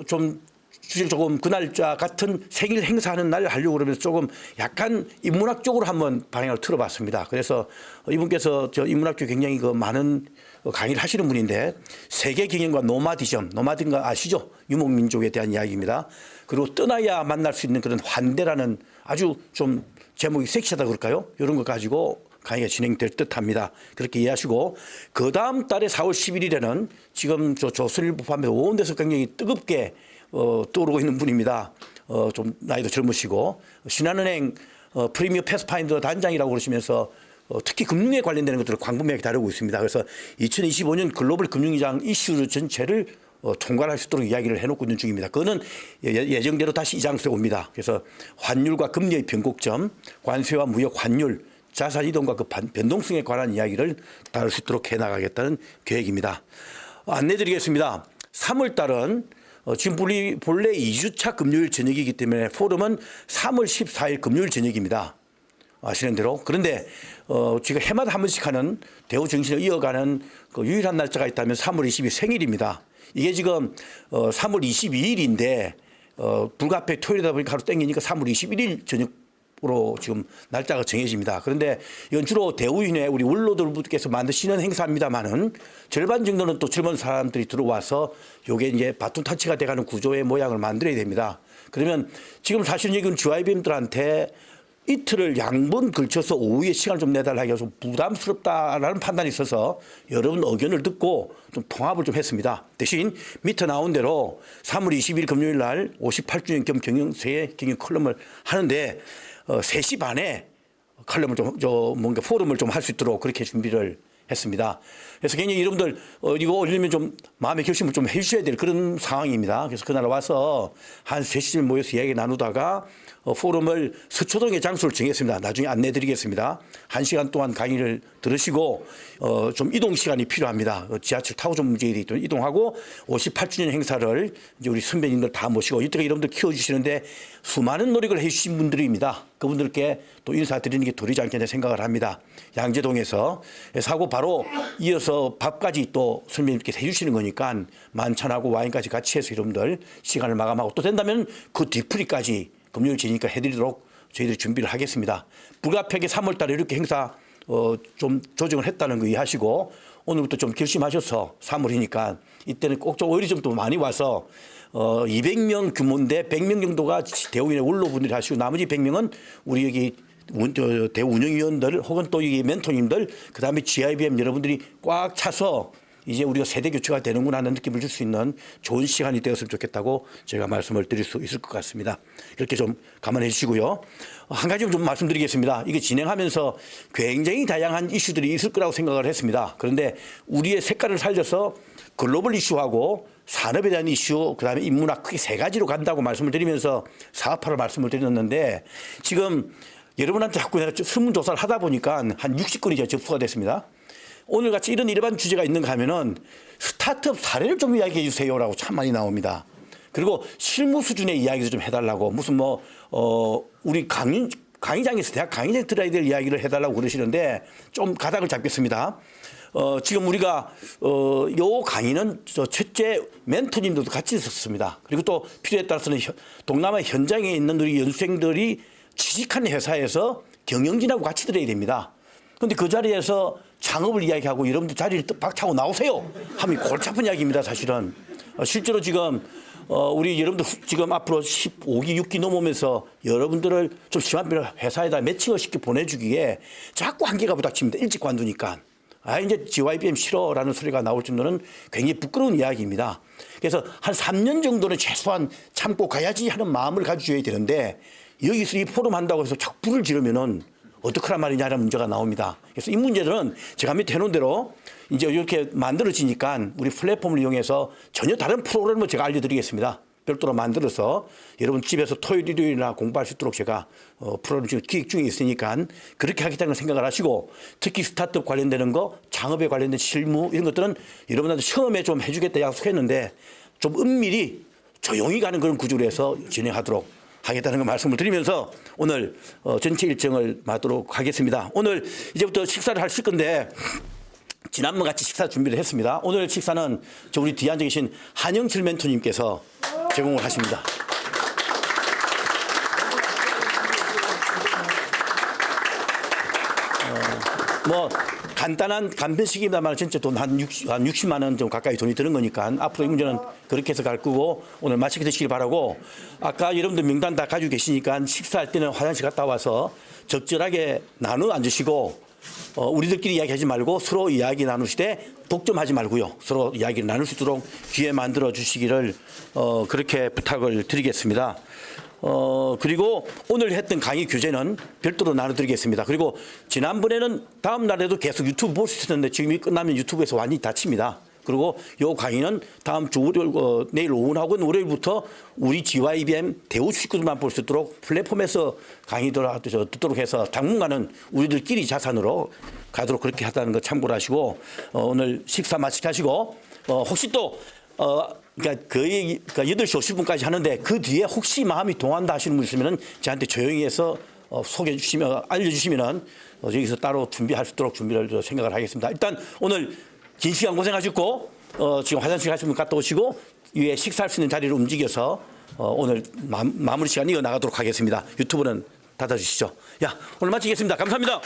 좀 주식 조금 그 날짜 같은 생일 행사하는 날 하려고 그러면서 조금 약간 인문학적으로 한번 방향을 틀어봤습니다. 그래서 이분께서 저 인문학 쪽 굉장히 그 많은 강의를 하시는 분인데 세계 경영과 노마디즘 거 아시죠? 유목민족에 대한 이야기입니다. 그리고 떠나야 만날 수 있는 그런 환대라는 아주 좀 제목이 섹시하다 그럴까요? 이런 거 가지고 강의가 진행될 듯합니다. 그렇게 이해하시고 그 다음 달에 4월 11일에는 지금 저 조선일보 포함해서 온 데서 굉장히 뜨겁게 떠오르고 있는 분입니다. 좀 나이도 젊으시고 신한은행 프리미어 패스파인더 단장이라고 그러시면서 특히 금융에 관련되는 것들을 광범위하게 다루고 있습니다. 그래서 2025년 글로벌 금융시장 이슈 전체를 총괄할 수 있도록 이야기를 해놓고 있는 중입니다. 그거는 예정대로 다시 이 장소에 옵니다. 그래서 환율과 금리의 변곡점, 관세와 무역 환율, 자산 이동과 그 변동성에 관한 이야기를 다룰 수 있도록 해나가겠다는 계획입니다. 안내드리겠습니다. 3월 달은 지금 본래 2주차 금요일 저녁이기 때문에 포럼은 3월 14일 금요일 저녁입니다. 아시는 대로. 그런데 제가 해마다 한 번씩 하는 대우 정신을 이어가는 그 유일한 날짜가 있다면 3월 20일 생일입니다. 이게 지금 3월 22일인데 불가피하게 토요일이다 보니까 하루 땡기니까 3월 21일 저녁으로 지금 날짜가 정해집니다. 그런데 이건 주로 대우인의 우리 원로들께서 만드시는 행사입니다만은 절반 정도는 또 젊은 사람들이 들어와서 요게 이제 바톤 타치가 돼가는 구조의 모양을 만들어야 됩니다. 그러면 지금 사실 여기는 GYBM들한테 이틀을 양번 걸쳐서 오후에 시간을 좀 내달라 해서 부담스럽다라는 판단이 있어서 여러분 의견을 듣고 좀 통합을 좀 했습니다. 대신 밑에 나온 대로 3월 20일 금요일 날 58주년 겸 경영세계 경영 컬럼을 하는데 3시 반에 컬럼을 뭔가 포럼을 좀 할 수 있도록 그렇게 준비를 했습니다. 그래서 굉장히 여러분들 이거 올리면 좀 마음의 결심을 좀 해주셔야 될 그런 상황입니다. 그래서 그날 와서 한 3시쯤 모여서 이야기 나누다가 포럼을 서초동의 장소를 정했습니다. 나중에 안내드리겠습니다. 1시간 동안 강의를 들으시고 좀 이동 시간이 필요합니다. 지하철 타고 좀 움직이기 때문에 이동하고 58주년 행사를 이제 우리 선배님들 다 모시고 이때가 여러분들 키워주시는데 수많은 노력을 해주신 분들입니다. 그분들께 또 인사드리는 게 도리지 않겠냐 생각을 합니다. 양재동에서 하고 바로 이어서 밥까지 또 선배님께서 해주시는 거니까 만찬하고 와인까지 같이 해서 여러분들 시간을 마감하고 또 된다면 그 뒤풀이까지 금요일 지니까 해드리도록 저희들이 준비를 하겠습니다. 불가피하게 3월 달에 이렇게 행사 좀 조정을 했다는 거 이해하시고 오늘부터 좀 결심하셔서 3월이니까 이때는 꼭 좀 오히려 좀 더 많이 와서 200명 규모인데 100명 정도가 대우인의 원로분들이 하시고 나머지 100명은 우리 여기 대우 운영위원들 혹은 또 이 멘토님들 그다음에 GIBM 여러분들이 꽉 차서 이제 우리가 세대 교체가 되는구나 하는 느낌을 줄 수 있는 좋은 시간이 되었으면 좋겠다고 제가 말씀을 드릴 수 있을 것 같습니다. 이렇게 좀 감안해 주시고요. 한 가지 좀 말씀드리겠습니다. 이게 진행하면서 굉장히 다양한 이슈들이 있을 거라고 생각을 했습니다. 그런데 우리의 색깔을 살려서 글로벌 이슈하고 산업에 대한 이슈, 그다음에 인문학 크게 세 가지로 간다고 말씀을 드리면서 사업화를 말씀을 드렸는데 지금 여러분한테 자꾸 내가 설문조사를 하다 보니까 한 60건이 접수가 됐습니다. 오늘 같이 이런 일반 주제가 있는가 하면은 스타트업 사례를 좀 이야기해 주세요라고 참 많이 나옵니다. 그리고 실무 수준의 이야기도 좀 해달라고 무슨 우리 강의장에서 대학 강의장에 들어야 될 이야기를 해달라고 그러시는데 좀 가닥을 잡겠습니다. 지금 우리가 요 강의는 첫째 멘토님들도 같이 있었습니다. 그리고 또 필요에 따라서는 동남아 현장에 있는 우리 연수생들이 취직한 회사에서 경영진하고 같이 들어야 됩니다. 그런데 그 자리에서 창업을 이야기하고 여러분들 자리를 박차고 나오세요 하면 골치 아픈 이야기입니다. 사실은 실제로 지금 우리 여러분들 지금 앞으로 15기, 6기 넘으면서 여러분들을 좀 심한 회사에다 매칭을 시켜 보내주기에 자꾸 한계가 부닥칩니다. 일찍 관두니까. 이제 GYBM 싫어라는 소리가 나올 정도는 굉장히 부끄러운 이야기입니다. 그래서 한 3년 정도는 최소한 참고 가야지 하는 마음을 가져줘야 되는데 여기서 이 포럼 한다고 해서 자꾸 불을 지르면은 어떡하란 말이냐는 문제가 나옵니다. 그래서 이 문제들은 제가 밑에 해놓은 대로 이제 이렇게 만들어지니까 우리 플랫폼을 이용해서 전혀 다른 프로그램을 제가 알려드리겠습니다. 별도로 만들어서 여러분 집에서 토요일, 일요일이나 공부할 수 있도록 제가 프로그램 지금 기획 중에 있으니까 그렇게 하겠다는 생각을 하시고 특히 스타트업 관련되는 거, 창업에 관련된 실무 이런 것들은 여러분한테 처음에 좀 해주겠다 약속했는데 좀 은밀히 조용히 가는 그런 구조로 해서 진행하도록 하겠다는 거 말씀을 드리면서 오늘 전체 일정을 마도록 하겠습니다. 오늘 이제부터 식사를 하실 건데 지난번 같이 식사 준비를 했습니다. 오늘 식사는 저 우리 뒤에 앉아 계신 한영철 멘토님께서 제공을 하십니다. 간단한 간편식입니다만 진짜 돈 한 60만 원 좀 가까이 돈이 드는 거니까 앞으로 이 문제는 그렇게 해서 갈 거고 오늘 맛있게 드시길 바라고 아까 여러분들 명단 다 가지고 계시니까 식사할 때는 화장실 갔다 와서 적절하게 나눠 앉으시고 우리들끼리 이야기하지 말고 서로 이야기 나누시되 독점하지 말고요. 서로 이야기를 나눌 수 있도록 기회 만들어 주시기를 그렇게 부탁을 드리겠습니다. 그리고 오늘 했던 강의 교재는 별도로 나눠드리겠습니다. 그리고 지난번에는 다음 날에도 계속 유튜브 볼 수 있었는데 지금 이 끝나면 유튜브에서 완전히 닫힙니다. 그리고 요 강의는 다음 주 내일 오후하고 월요일부터 우리 GYBM 대우 식구들만 볼 수 있도록 플랫폼에서 강의들 듣도록 해서 당분간은 우리들끼리 자산으로 가도록 그렇게 하다는 거 참고를 하시고 오늘 식사 마치게 하시고 혹시 또 그러니까 거의 8시 50분까지 하는데 그 뒤에 혹시 마음이 동한다 하시는 분 있으면은 저한테 조용히 해서 소개해 주시면 알려주시면은 여기서 따로 준비할 수 있도록 준비를 생각을 하겠습니다. 일단 오늘 긴 시간 고생하셨고 지금 화장실 가시는 분 갔다 오시고 위에 식사할 수 있는 자리를 움직여서 오늘 마무리 시간 이어나가도록 하겠습니다. 유튜브는 닫아주시죠. 오늘 마치겠습니다. 감사합니다.